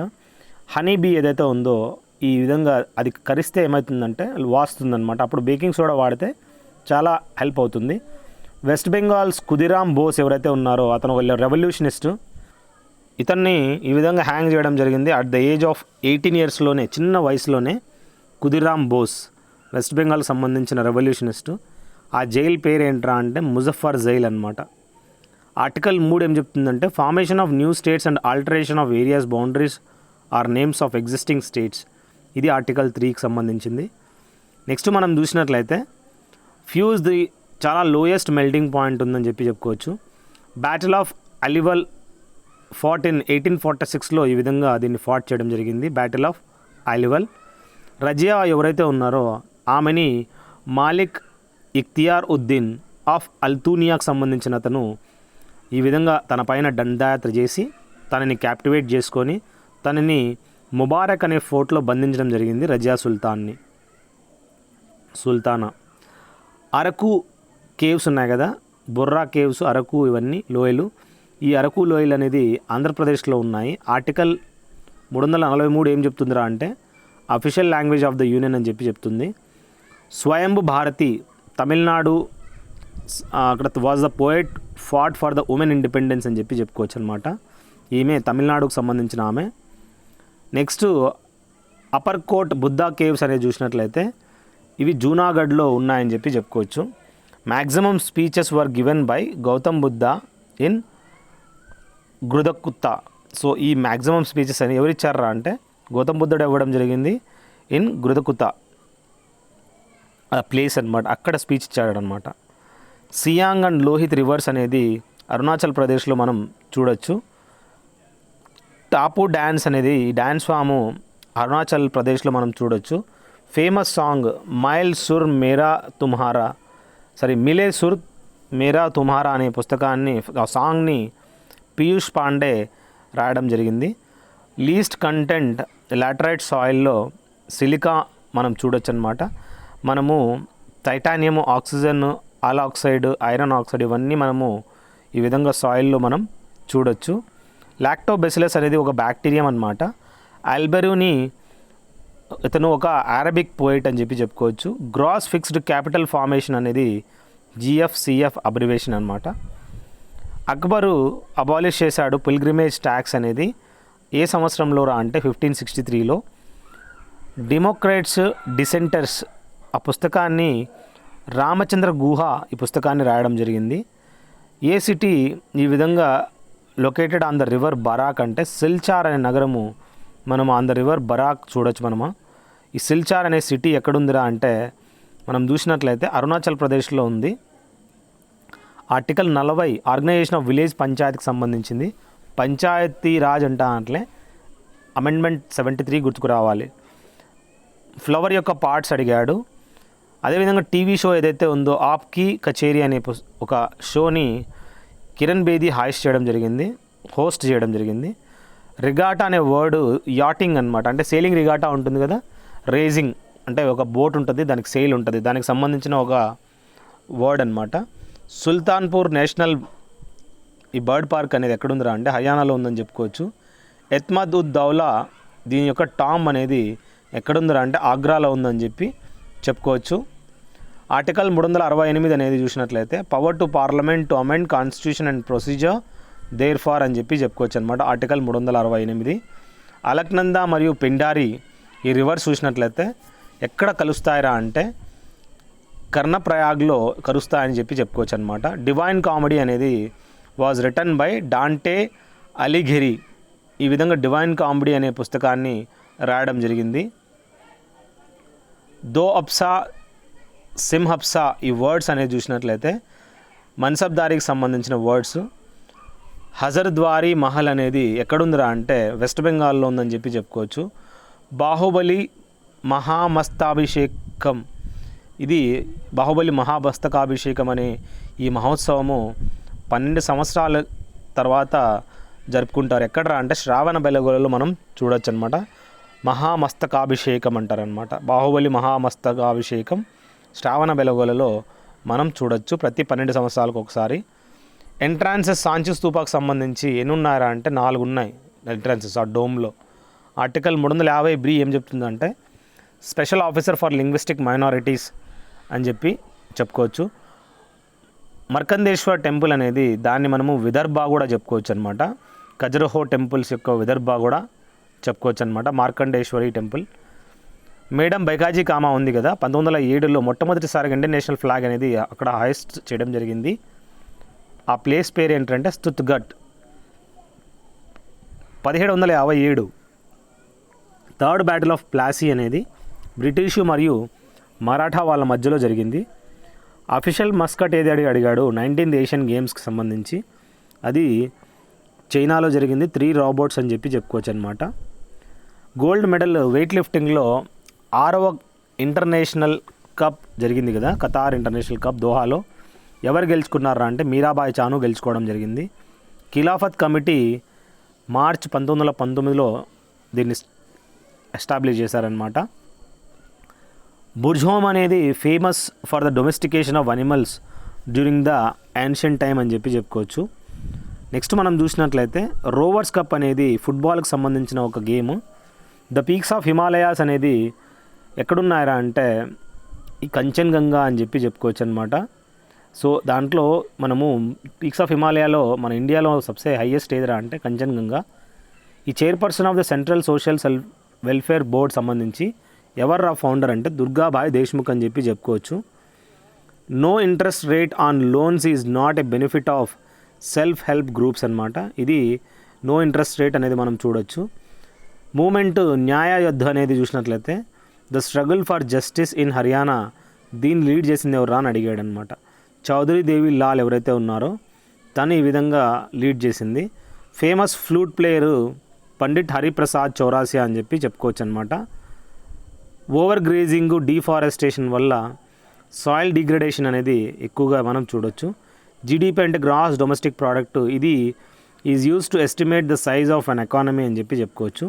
హనీ బీ ఏదైతే ఉందో ఈ విధంగా అది కరిస్తే ఏమవుతుందంటే వాస్తుందన్నమాట. అప్పుడు బేకింగ్ సోడా వాడితే చాలా హెల్ప్ అవుతుంది. వెస్ట్ బెంగాల్స్ ఖుదీరామ్ బోస్ ఎవరైతే ఉన్నారో అతను వాళ్ళ రెవల్యూషనిస్ట్. ఇతన్ని ఈ విధంగా హ్యాంగ్ చేయడం జరిగింది అట్ ద ఏజ్ ఆఫ్ 18 ఇయర్స్లోనే, చిన్న వయసులోనే. ఖుదీరామ్ బోస్ వెస్ట్ బెంగాల్కి సంబంధించిన రెవల్యూషనిస్టు. ఆ జైల్ పేరు ఏంట్రా అంటే ముజఫర్ జైల్ అనమాట. ఆర్టికల్ 3 ఏం చెప్తుందంటే formation of new states and alteration of areas boundaries or names of existing states. ఇది ఆర్టికల్ 3కి సంబంధించింది. నెక్స్ట్ మనం చూసినట్లయితే ఫ్యూజ్ ది చాలా లోయెస్ట్ మెల్టింగ్ పాయింట్ ఉందని చెప్పి చెప్పుకోవచ్చు. Battle of Aliwal fought in 1846లో ఈ విధంగా దీన్ని ఫాట్ చేయడం జరిగింది, బ్యాటిల్ ఆఫ్ అలివల్. రజియా ఎవరైతే ఉన్నారో ఆమెని మాలిక్ ఇఖ్తియార్ ఉద్దీన్ ఆఫ్ అల్తూనియాకు సంబంధించిన అతను ఈ విధంగా తన పైన దండయాత్ర చేసి తనని క్యాప్టివేట్ చేసుకొని తనని ముబారక్ అనే ఫోర్ట్లో బంధించడం జరిగింది రజియా సుల్తానా. అరకు కేవ్స్ ఉన్నాయి కదా, బొర్రా కేవ్స్, అరకు, ఇవన్నీ లోయలు. ఈ అరకు లోయలు అనేది ఆంధ్రప్రదేశ్లో ఉన్నాయి. ఆర్టికల్ 343 ఏం చెప్తుందిరా అంటే official language of the union అని చెప్పి చెప్తుంది. స్వయంభు భారతి తమిళనాడు, అక్కడ was the poet fought for the women independence అని చెప్పి చెప్పుకోవచ్చు అనమాట. ఈమె తమిళనాడుకు సంబంధించిన ఆమె. Next Uparkot Buddha caves అనేది చూసినట్లయితే ఇవి జూనాగఢ్లో ఉన్నాయని చెప్పి చెప్పుకోవచ్చు. Maximum speeches were given by Gautam Buddha in Gridhakuta. So ఈ మ్యాక్సిమం స్పీచెస్ అని ఎవరిచ్చారా అంటే గౌతమ్ బుద్ధుడు ఇవ్వడం జరిగింది ఇన్ గృదకుత్తా ఆ ప్లేస్ అనమాట, అక్కడ స్పీచ్ ఇచ్చాడనమాట. సియాంగ్ అండ్ లోహిత్ రివర్స్ అనేది అరుణాచల్ ప్రదేశ్లో మనం చూడొచ్చు. టాపు డ్యాన్స్ అనేది ఈ డ్యాన్స్ ఫాము అరుణాచల్ ప్రదేశ్లో మనం చూడొచ్చు. ఫేమస్ సాంగ్ మైల్ సుర్ మేరా తుమ్హారా మిలే సుర్ మేరా తుమ్హారా అనే పుస్తకాన్ని, ఆ సాంగ్ని పీయూష్ పాండే రాయడం జరిగింది. లీస్ట్ కంటెంట్ లాటరైట్ సాయిల్లో సిలికా మనం చూడొచ్చు అనమాట. మనము titanium, oxygen, all oxide, iron oxide ఇవన్నీ మనము ఈ విధంగా సాయిల్లో మనం చూడొచ్చు. లాక్టోబెసిలస్ అనేది ఒక బ్యాక్టీరియం అనమాట. ఆల్బెరూని ఇతను ఒక అరబిక్ పోయిట్ అని చెప్పి చెప్పుకోవచ్చు. గ్రాస్ ఫిక్స్డ్ క్యాపిటల్ ఫార్మేషన్ అనేది GFCF అబ్రివేషన్ అనమాట. అక్బరు అబాలిష్ చేశాడు పిల్గ్రిమేజ్ ట్యాక్స్ అనేది ఏ సంవత్సరంలో రా అంటే 1563లో. డెమోక్రాట్స్ డిసెంటర్స్ ఆ పుస్తకాన్ని రామచంద్ర గుహ ఈ పుస్తకాన్ని రాయడం జరిగింది. ఏ సిటీ ఈ విధంగా located on the river Barak అంటే సిల్చార్ అనే నగరము మనం ఆన్ ద రివర్ బరాక్ చూడొచ్చు మనము. ఈ సిల్చార్ అనే సిటీ ఎక్కడుందిరా అంటే మనం చూసినట్లయితే అరుణాచల్ ప్రదేశ్లో ఉంది. ఆర్టికల్ 40 ఆర్గనైజేషన్ ఆఫ్ విలేజ్ పంచాయతీకి సంబంధించింది. పంచాయతీ రాజ్ అంటే అమెండ్మెంట్ 73 గుర్తుకు రావాలి. ఫ్లవర్ యొక్క పార్ట్స్ అడిగాడు. అదేవిధంగా టీవీ షో ఏదైతే ఉందో ఆప్కి కచేరీ అనే ఒక షోని కిరణ్ బేది హోస్ట్ చేయడం జరిగింది. రిగాటా అనే వర్డ్ యాటింగ్ అనమాట. అంటే సేలింగ్ రిగాటా ఉంటుంది కదా, రేజింగ్ అంటే ఒక బోట్ ఉంటుంది, దానికి సెయిల్ ఉంటుంది, దానికి సంబంధించిన ఒక వర్డ్ అనమాట. సుల్తాన్పూర్ నేషనల్ ఈ బర్డ్ పార్క్ అనేది ఎక్కడుందిరా అంటే హర్యానాలో ఉందని చెప్పుకోవచ్చు. ఎత్మద్ ఉద్ దౌలా దీని యొక్క టామ్ అనేది ఎక్కడుందిరా అంటే ఆగ్రాలో ఉందని చెప్పి చెప్పుకోవచ్చు. ఆర్టికల్ 368 అనేది చూసినట్లయితే power to parliament to amend constitution and procedure there for అని చెప్పి చెప్పుకోవచ్చు అనమాట. ఆర్టికల్ 368. అలక్నందా మరియు పిండారి ఈ రివర్స్ చూసినట్లయితే ఎక్కడ కలుస్తాయిరా అంటే కర్ణప్రయాగ్లో కలుస్తాయని చెప్పి చెప్పుకోవచ్చు అనమాట. డివైన్ కామెడీ అనేది వాజ్ రిటన్ బై డాంటే అలిఘిరి. ఈ విధంగా డివైన్ కామెడీ అనే పుస్తకాన్ని రాయడం జరిగింది. దో అప్సా, సింహప్సా ఈ వర్డ్స్ అనేది చూసినట్లయితే మన్సబ్దారికి సంబంధించిన వర్డ్స్. హజర్ద్వారీ మహల్ అనేది ఎక్కడుందిరా అంటే వెస్ట్ బెంగాల్లో ఉందని చెప్పి చెప్పుకోవచ్చు. బాహుబలి మహామస్తాభిషేకం, ఇది బాహుబలి మహామస్తకాభిషేకం అనే ఈ మహోత్సవము 12 సంవత్సరాల తర్వాత జరుపుకుంటారు. ఎక్కడరా అంటే శ్రావణ బెలగోలలో మనం చూడొచ్చు అనమాట. మహామస్తకాభిషేకం అంటారనమాట. బాహుబలి మహామస్తకాభిషేకం శ్రావణ బెలగోలలో మనం చూడొచ్చు ప్రతి 12 సంవత్సరాలకు ఒకసారి. ఎంట్రాన్సెస్ సాంచి స్తూపాకు సంబంధించి ఎన్ని ఉన్నాయా అంటే 4 ఉన్నాయి ఎంట్రాన్సెస్ ఆ డోమ్లో. ఆర్టికల్ 350 ఏం చెప్తుందంటే special officer for linguistic minorities అని చెప్పి చెప్పుకోవచ్చు. మర్కందేశ్వర్ టెంపుల్ అనేది దాన్ని మనము విదర్భ కూడా చెప్పుకోవచ్చు అనమాట. ఖజురహో టెంపుల్స్ యొక్క విదర్భ కూడా చెప్పుకోవచ్చు అనమాట. మార్కండేశ్వరి టెంపుల్. మేడం బైకాజీ కామా ఉంది కదా, 1907లో మొట్టమొదటిసారిగా ఇండియన్ నేషనల్ ఫ్లాగ్ అనేది అక్కడ హాయిస్ట్ చేయడం జరిగింది. ఆ ప్లేస్ పేరు ఏంటంటే స్తుత్గట్. 1757 థర్డ్ బ్యాటిల్ ఆఫ్ ప్లాసీ అనేది బ్రిటిషు మరియు మరాఠా వాళ్ళ మధ్యలో జరిగింది. అఫీషియల్ మస్కట్ ఏది అడిగాడు 19th ఏషియన్ గేమ్స్కి సంబంధించి, అది చైనాలో జరిగింది. 3 రోబోట్స్ అని చెప్పి చెప్పుకోవచ్చు అనమాట. గోల్డ్ మెడల్ వెయిట్ లిఫ్టింగ్లో 6వ ఇంటర్నేషనల్ కప్ జరిగింది కదా, ఖతార్ ఇంటర్నేషనల్ కప్ దోహాలో. ఎవరు గెలుచుకున్నారా అంటే మీరాబాయి చాను గెలుచుకోవడం జరిగింది. ఖిలాఫత్ కమిటీ మార్చ్ 1919లో దీన్ని ఎస్టాబ్లిష్ చేశారనమాట. బుర్జ్హోమ్ అనేది famous for the domestication of animals during the ancient time అని చెప్పి చెప్పుకోవచ్చు. నెక్స్ట్ మనం చూసినట్లయితే రోవర్స్ కప్ అనేది ఫుట్బాల్కి సంబంధించిన ఒక game. The peaks of Himalayas అనేది ఎక్కడున్నాయరా అంటే ఈ కంచన్గంగా అని చెప్పి చెప్పుకోవచ్చు అనమాట. సో దాంట్లో మనము పీక్స్ ఆఫ్ హిమాలయాలో మన ఇండియాలో సబ్సే హైయెస్ట్ ఏదిరా అంటే కంచన్గంగా. ఈ chairperson of the central social welfare board సంబంధించి ఎవర్రా ఫౌండర్ అంటే దుర్గాబాయ్ దేశ్ముఖ్ అని చెప్పి చెప్పుకోవచ్చు. No interest rate on loans is not a benefit of self help groups అనమాట. ఇది నో ఇంట్రెస్ట్ రేట్ అనేది మనం చూడొచ్చు. మూమెంట్ న్యాయ యుద్ధ అనేది చూసినట్లయితే the struggle for justice in Haryana, దీన్ని లీడ్ చేసింది ఎవరు అని అడిగాడు అనమాట. చౌదరి దేవి లాల్ ఎవరైతే ఉన్నారో తను ఈ విధంగా లీడ్ చేసింది. Famous flute player Pandit Hariprasad Chaurasia అని చెప్పి చెప్పుకోవచ్చు అనమాట. ఓవర్ గ్రేజింగ్, డీఫారెస్టేషన్ వల్ల సాయిల్ డిగ్రేడేషన్ అనేది ఎక్కువగా మనం చూడొచ్చు. జీడిపి అంటే గ్రాస్ డొమెస్టిక్ ప్రోడక్ట్, ఇది is use to estimate the size of an economy అని చెప్పి చెప్పుకోవచ్చు.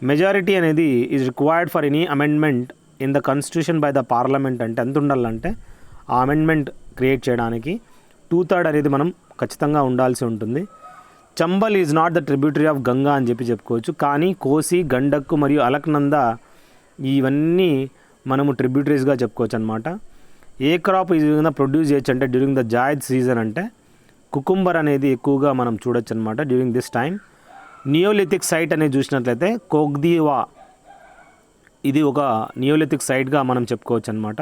మెజారిటీ అనేది is required for any amendment in the constitution by the parliament. అంటే ఎంత ఉండాలంటే ఆ అమెండ్మెంట్ క్రియేట్ చేయడానికి 2/3 అనేది మనం ఖచ్చితంగా ఉండాల్సి ఉంటుంది. Chambal is not the tributary of Ganga అని చెప్పి చెప్పుకోవచ్చు. కానీ కోసి, గండక్కు మరియు అలక్నంద ఇవన్నీ మనము ట్రిబ్యూటరీస్గా చెప్పుకోవచ్చు అనమాట. ఏ క్రాప్ ఈ విధంగా ప్రొడ్యూస్ చేయొచ్చు అంటే డ్యూరింగ్ ద జాయిద్ సీజన్ అంటే కుకుంబర్ అనేది ఎక్కువగా మనం చూడొచ్చు అనమాట during this time. Neolithic site అనేది చూసినట్లయితే కోగ్దీవా ఇది ఒక నియోలిథిక్ సైట్గా మనం చెప్పుకోవచ్చు అనమాట.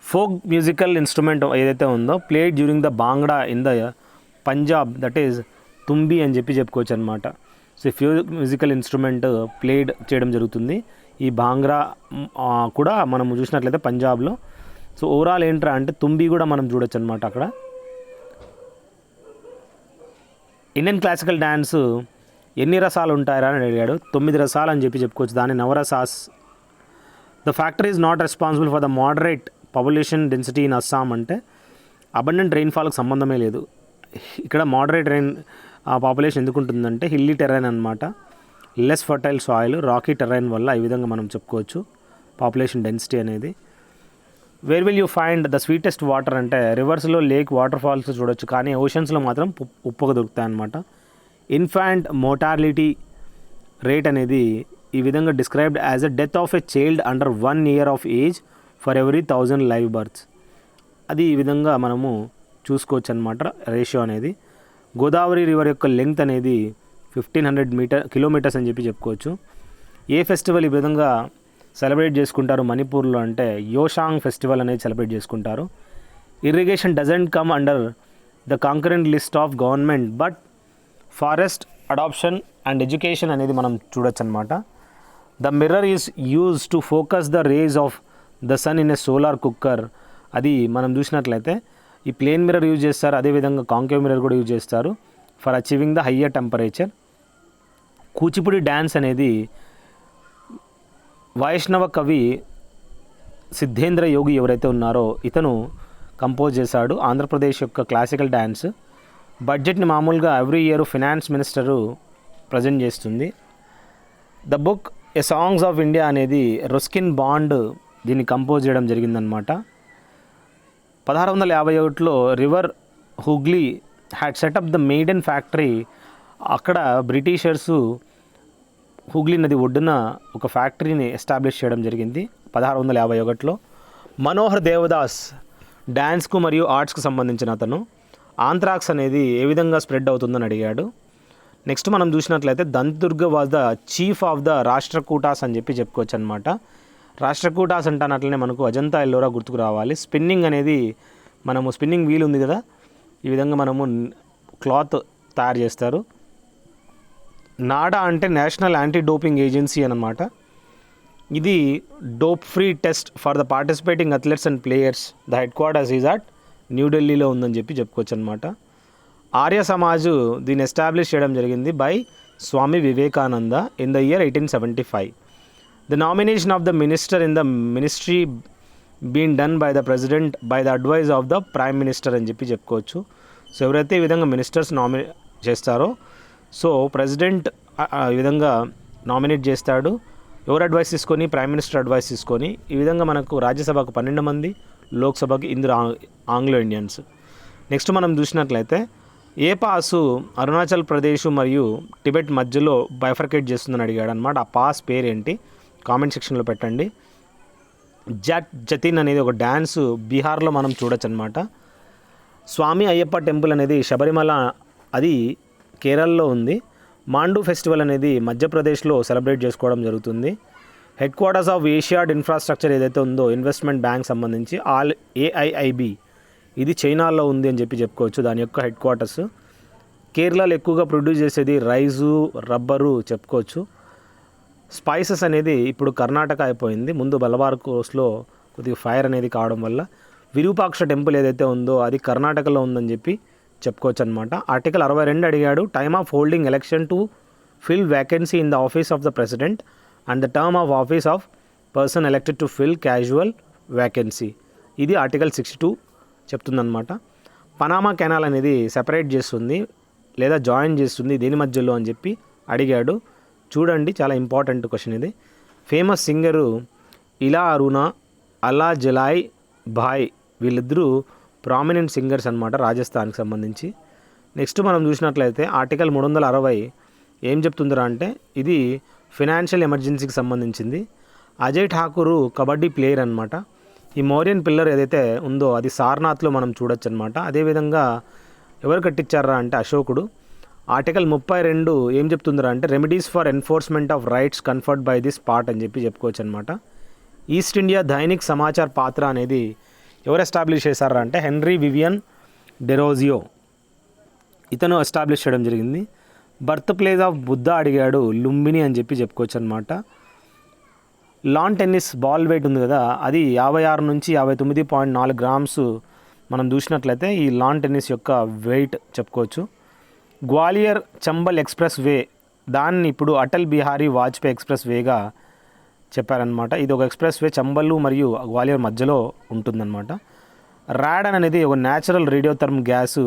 ఫోక్ మ్యూజికల్ ఇన్స్ట్రుమెంట్ ఏదైతే ఉందో played during the bangda in the Punjab, that is Thumbi అని చెప్పి చెప్పుకోవచ్చు అనమాట. So folk musical instrument played చేయడం జరుగుతుంది. ఈ భాంగ్రా కూడా మనం చూసినట్లయితే పంజాబ్లో. సో ఓవరాల్ ఏంట్రా అంటే తుంబి కూడా మనం చూడొచ్చు అనమాట అక్కడ. ఇండియన్ క్లాసికల్ డ్యాన్స్ ఎన్ని రసాలు ఉంటాయా అని అడిగాడు. 9 రసాలు అని చెప్పి చెప్పుకోవచ్చు. దాన్ని navarasas. The factor is not responsible for the moderate population density in Assam. అంటే అబండెంట్ రెయిన్ఫాల్కి సంబంధమే లేదు. ఇక్కడ మోడరేట్ పాపులేషన్ ఎందుకు ఉంటుందంటే హిల్లీ టెరైన్ అనమాట, less fertile soil, Rocky terrain వల్ల ఈ విధంగా మనం చెప్పుకోవచ్చు పాపులేషన్ డెన్సిటీ అనేది. Where will you find the sweetest water అంటే రివర్స్లో లేక్, వాటర్ ఫాల్స్ చూడొచ్చు, కానీ ఓషన్స్లో మాత్రం ఉప్పుగా దొరుకుతాయి అన్నమాట. ఇన్ఫాంట్ మోర్టాలిటీ రేట్ అనేది ఈ విధంగా described as a death of a child under 1 year of age for every 1000 live births. అది ఈ విధంగా మనము చూసుకోవచ్చు అనమాట రేషియో అనేది. గోదావరి రివర్ యొక్క లెంగ్త్ అనేది 1500 కిలోమీటర్స్ అని చెప్పి చెప్పుకోవచ్చు. ఏ ఫెస్టివల్ ఈ విధంగా సెలబ్రేట్ చేసుకుంటారు మణిపూర్లో అంటే యోషాంగ్ ఫెస్టివల్ అనేది సెలబ్రేట్ చేసుకుంటారు. Irrigation doesn't come under the concurrent list of government but forest adoption and education అనేది మనం చూడొచ్చు అనమాట. The mirror is use to focus the rays of the sun in a solar cooker. అది మనం చూసినట్లయితే ఈ ప్లేన్ మిర్రర్ యూజ్ చేస్తారు, అదేవిధంగా కాంకేవ్ మిర్రర్ కూడా యూజ్ చేస్తారు for achieving the higher temperature. Kuchipudi dance అనేది వైష్ణవ కవి సిద్ధేంద్ర యోగి ఎవరైతే ఉన్నారో ఇతను కంపోజ్ చేశాడు. ఆంధ్రప్రదేశ్ యొక్క క్లాసికల్ డ్యాన్స్. బడ్జెట్ని మామూలుగా every year finance minister present చేస్తుంది. The book a songs of India అనేది రస్కిన్ బాండ్ దీన్ని కంపోజ్ చేయడం జరిగిందనమాట. 1651లో river Hooghly had setup the maiden factory. అక్కడ బ్రిటిషర్సు హుగ్లీ నది ఒడ్డున ఒక ఫ్యాక్టరీని ఎస్టాబ్లిష్ చేయడం జరిగింది 1651లో. మనోహర్ దేవదాస్ డ్యాన్స్కు మరియు ఆర్ట్స్కు సంబంధించిన అతను. ఆంథ్రాక్స్ అనేది ఏ విధంగా స్ప్రెడ్ అవుతుందని అడిగాడు. నెక్స్ట్ మనం చూసినట్లయితే Dantidurga was the chief of the Rashtrakutas అని చెప్పి చెప్పుకోవచ్చు అనమాట. రాష్ట్రకూటాస్ అంటానట్లనే మనకు అజంతా ఎల్లోరా గుర్తుకు రావాలి. స్పిన్నింగ్ అనేది మనము స్పిన్నింగ్ వీల్ ఉంది కదా, ఈ విధంగా మనము క్లాత్ తయారు చేస్తారు. నాడా అంటే నేషనల్ యాంటీ డోపింగ్ ఏజెన్సీ అనమాట. ఇది dope free test for the participating athletes and players. The head quarters is at న్యూఢిల్లీలో ఉందని చెప్పి చెప్పుకోవచ్చు అనమాట. ఆర్య సమాజ్ దీన్ని ఎస్టాబ్లిష్ చేయడం జరిగింది by Swami Vivekananda in the year 1875. The nomination of the minister in the ministry been done by the president by the advice of the prime minister అని చెప్పి చెప్పుకోవచ్చు. సో ఎవరైతే ఈ విధంగా మినిస్టర్స్ నామినేట్ చేస్తారో సో ప్రెసిడెంట్ ఈ విధంగా నామినేట్ చేస్తాడు. ఎవరు అడ్వైస్ తీసుకొని? ప్రైమ్ మినిస్టర్ అడ్వైస్ తీసుకొని. ఈ విధంగా మనకు రాజ్యసభకు 12 మంది, లోక్సభకి ఇందులో ఆంగ్లో ఇండియన్స్. నెక్స్ట్ మనం చూసినట్లయితే ఏ పాసు అరుణాచల్ ప్రదేశ్ మరియు టిబెట్ మధ్యలో బైఫర్కేట్ చేస్తుందని అడిగాడు అనమాట. ఆ పాస్ పేరేంటి కామెంట్ సెక్షన్లో పెట్టండి. జతిన్ అనేది ఒక డ్యాన్స్ బీహార్లో మనం చూడొచ్చు అనమాట. స్వామి అయ్యప్ప టెంపుల్ అనేది శబరిమల అది కేరళలో ఉంది. మాండు ఫెస్టివల్ అనేది మధ్యప్రదేశ్లో సెలబ్రేట్ చేసుకోవడం జరుగుతుంది. హెడ్ క్వార్టర్స్ ఆఫ్ ఏషియాడ్ ఇన్ఫ్రాస్ట్రక్చర్ ఏదైతే ఉందో ఇన్వెస్ట్మెంట్ బ్యాంక్ సంబంధించి AIIB ఇది చైనాలో ఉంది అని చెప్పి చెప్పుకోవచ్చు దాని యొక్క హెడ్ క్వార్టర్స్. కేరళలో ఎక్కువగా ప్రొడ్యూస్ చేసేది రైసు, రబ్బరు చెప్పుకోవచ్చు. స్పైసెస్ అనేది ఇప్పుడు కర్ణాటక అయిపోయింది. ముందు బలబార్ కోస్ట్లో కొద్దిగా ఫైర్ అనేది కావడం వల్ల విరూపాక్ష టెంపుల్ ఏదైతే ఉందో అది కర్ణాటకలో ఉందని చెప్పి చెప్పుకోవచ్చు అనమాట. ఆర్టికల్ 62 అడిగాడు. Time of holding election to fill vacancy in the office of the president and the term of office of person elected to fill casual vacancy. ఇది ఆర్టికల్ 62 చెప్తుందన్నమాట. పనామా కెనాల్ అనేది సెపరేట్ చేస్తుంది లేదా జాయిన్ చేస్తుంది దేని మధ్యలో అని చెప్పి అడిగాడు. చూడండి, చాలా ఇంపార్టెంట్ క్వశ్చన్ ఇది. ఫేమస్ సింగరు ఇలా అరుణ, అలా జలాయ్ భాయ్, వీళ్ళిద్దరూ ప్రామినెంట్ సింగర్స్ అనమాట రాజస్థాన్కి సంబంధించి. నెక్స్ట్ మనం చూసినట్లయితే ఆర్టికల్ 360 ఏం చెప్తుందిరా అంటే ఇది ఫినాన్షియల్ ఎమర్జెన్సీకి సంబంధించింది. అజయ్ ఠాకూరు కబడ్డీ ప్లేయర్ అనమాట. ఈ మౌర్యన్ పిల్లర్ ఏదైతే ఉందో అది సారనాథ్లో మనం చూడొచ్చు అనమాట. అదేవిధంగా ఎవరు కట్టించారా అంటే అశోకుడు. ఆర్టికల్ 32 ఏం చెప్తుందిరా అంటే remedies for enforcement of rights conferred by this part అని చెప్పి చెప్పుకోవచ్చు అనమాట. ఈస్ట్ ఇండియా దైనిక్ సమాచార్ పాత్ర అనేది ఎవరు ఎస్టాబ్లిష్ చేశారా అంటే హెన్రీ వివియన్ డెరోజియో, ఇతను ఎస్టాబ్లిష్ చేయడం జరిగింది. బర్త్ ప్లేస్ ఆఫ్ బుద్ధ అడిగాడు, లుంబిని అని చెప్పి చెప్పుకోవచ్చు అనమాట. లాన్ టెన్నిస్ బాల్ వెయిట్ ఉంది కదా, అది 56 నుంచి 59.4 గ్రామ్స్ మనం చూసినట్లయితే ఈ లాన్ టెన్నిస్ యొక్క వెయిట్ చెప్పుకోవచ్చు. గ్వాలియర్ చంబల్ ఎక్స్ప్రెస్ వే, దాన్ని ఇప్పుడు అటల్ బిహారీ వాజ్పేయి ఎక్స్ప్రెస్ వేగా చెప్పారనమాట. ఇది ఒక ఎక్స్ప్రెస్ వే చంబల్ మరియు గ్వాలియర్ మధ్యలో ఉంటుందన్నమాట. రాడన్ అనేది ఒక న్యాచురల్ రేడియోథర్మ్ గ్యాసు,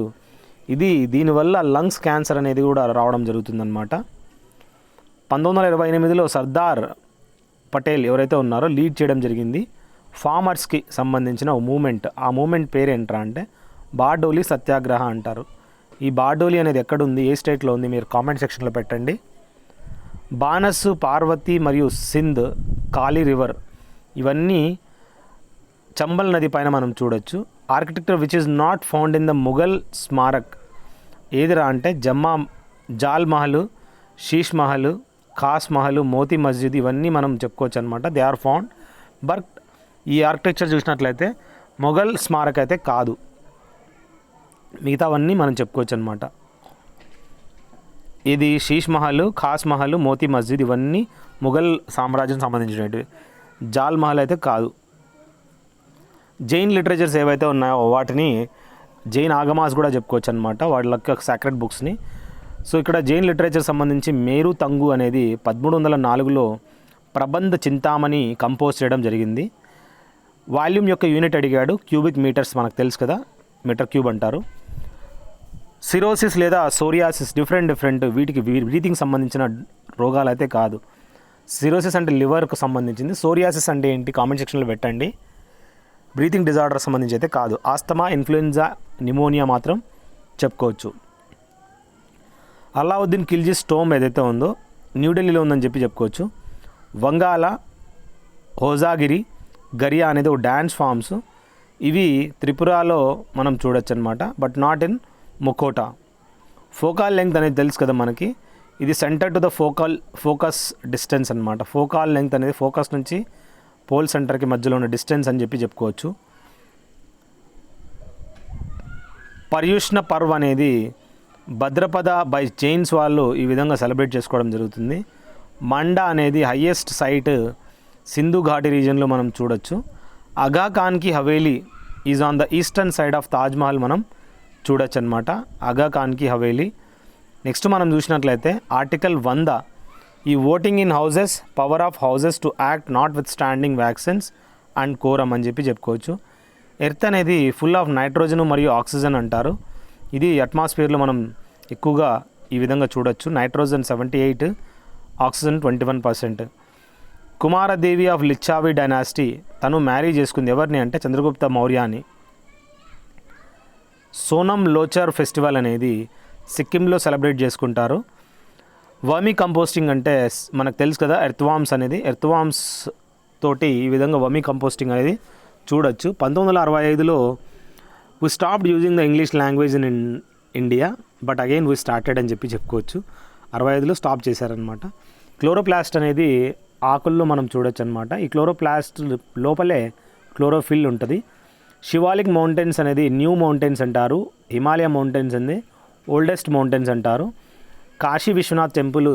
దీనివల్ల లంగ్స్ క్యాన్సర్ అనేది కూడా రావడం జరుగుతుందన్నమాట. 1928లో సర్దార్ పటేల్ ఎవరైతే ఉన్నారో లీడ్ చేయడం జరిగింది ఫార్మర్స్కి సంబంధించిన ఒక మూమెంట్. ఆ మూమెంట్ పేరు ఏంట్రా అంటే బార్డోలి సత్యాగ్రహ అంటారు. ఈ బార్డోలి అనేది ఎక్కడుంది, ఏ స్టేట్లో ఉంది, మీరు కామెంట్ సెక్షన్లో పెట్టండి. బానస్, పార్వతి మరియు సింధ్, కాళీ రివర్ ఇవన్నీ చంబల్ నది పైన మనం చూడొచ్చు. Architecture which is not found in the Mughal smarak ఏదిరా అంటే జాల్ మహల్, శీష్ మహల్, ఖాస్ మహల్, మోతీ మస్జిద్ ఇవన్నీ మనం చెప్పుకోవచ్చు అనమాట. They are found. బట్ ఈ ఆర్కిటెక్చర్ చూసినట్లయితే మొఘల్ స్మారక్ అయితే కాదు, మిగతావన్నీ మనం చెప్పుకోవచ్చు అనమాట. ఇది శీష్ మహల్, ఖాస్ మహల్, మోతీ మస్జిద్ ఇవన్నీ మొఘల్ సామ్రాజ్యం సంబంధించినవి. జాల్ మహల్ అయితే కాదు. జైన్ లిటరేచర్స్ ఏవైతే ఉన్నాయో వాటిని జైన్ ఆగమాస్ కూడా చెప్పుకోవచ్చు అనమాట, వాళ్ళ సాక్రెడ్ బుక్స్ని. సో ఇక్కడ జైన్ లిటరేచర్ సంబంధించి మేరు తంగు అనేది 1304లో ప్రబంధ చింతామణి కంపోజ్ చేయడం జరిగింది. వాల్యూమ్ యొక్క యూనిట్ అడిగాడు, క్యూబిక్ మీటర్స్ మనకు తెలుసు కదా, మీటర్ క్యూబ్ అంటారు. సిరోసిస్ లేదా సోరియాసిస్ డిఫరెంట్ వీటికి బ్రీతింగ్ సంబంధించిన రోగాలు అయితే కాదు. సిరోసిస్ అంటే లివర్కు సంబంధించింది, సోరియాసిస్ అంటే ఏంటి కామెంట్ సెక్షన్లో పెట్టండి. బ్రీతింగ్ డిజార్డర్ సంబంధించి అయితే కాదు. ఆస్తమా, ఇన్ఫ్లుయెంజా, నిమోనియా మాత్రం చెప్పుకోవచ్చు. అలావుద్దీన్ ఖిల్జీ స్టోమ్ ఏదైతే ఉందో న్యూఢిల్లీలో ఉందని చెప్పి చెప్పుకోవచ్చు. వంగాల, హోజాగిరి, గరియా అనేది ఒక డ్యాన్స్ ఫామ్స్, ఇవి త్రిపురలో మనం చూడొచ్చు అనమాట, బట్ నాట్ ఇన్ ముకోటా. ఫోకాల్ లెంగ్త్ అనేది తెలుసు కదా మనకి, ఇది centre to the focus distance అనమాట. ఫోకాల్ లెంగ్త్ అనేది ఫోకస్ నుంచి పోల్ సెంటర్కి మధ్యలో ఉన్న డిస్టెన్స్ అని చెప్పి చెప్పుకోవచ్చు. పర్యూష్ణ పర్వ్ అనేది భద్రపద బై జైన్స్ వాళ్ళు ఈ విధంగా సెలబ్రేట్ చేసుకోవడం జరుగుతుంది. మండా అనేది హయ్యెస్ట్ సైట్ సింధు ఘాటి రీజియన్లో మనం చూడొచ్చు. అగా ఖాన్కి haveli is on the eastern side of Taj Mahal మనం చూడొచ్చు అనమాట, అగా ఖాన్కి హవేలీ. నెక్స్ట్ మనం చూసినట్లయితే ఆర్టికల్ 100 ఈ voting in houses, power of houses to act notwithstanding vaccines and quorum అని చెప్పి చెప్పుకోవచ్చు. ఎర్త్ అనేది ఫుల్ ఆఫ్ నైట్రోజన్ మరియు ఆక్సిజన్ అంటారు. ఇది అట్మాస్ఫియర్లో మనం ఎక్కువగా ఈ విధంగా చూడొచ్చు. Nitrogen 78, oxygen 21%. Kumaradevi of Lichchhavi dynasty, తను మ్యారీ చేసుకుంది ఎవరిని అంటే చంద్రగుప్త మౌర్యాని. సోనం లోచర్ ఫెస్టివల్ అనేది సిక్కింలో సెలబ్రేట్ చేసుకుంటారు. వర్మీ కంపోస్టింగ్ అంటే మనకు తెలుసు కదా, ఎర్త్వామ్స్ అనేది, ఎర్త్వామ్స్ తోటి ఈ విధంగా వర్మీ కంపోస్టింగ్ అనేది చూడొచ్చు. 1965లో we stopped using the English language in India but again we started అని చెప్పి చెప్పుకోవచ్చు. 65లో స్టాప్ చేశారనమాట. క్లోరోప్లాస్ట్ అనేది ఆకుల్లో మనం చూడొచ్చు అనమాట. ఈ క్లోరోప్లాస్ట్ లోపలే క్లోరోఫిల్ ఉంటుంది. శివాలిక్ మౌంటైన్స్ అనేది న్యూ మౌంటైన్స్ అంటారు. హిమాలయ మౌంటైన్స్ అనేది ఓల్డెస్ట్ మౌంటైన్స్ అంటారు. కాశీ విశ్వనాథ్ టెంపుల్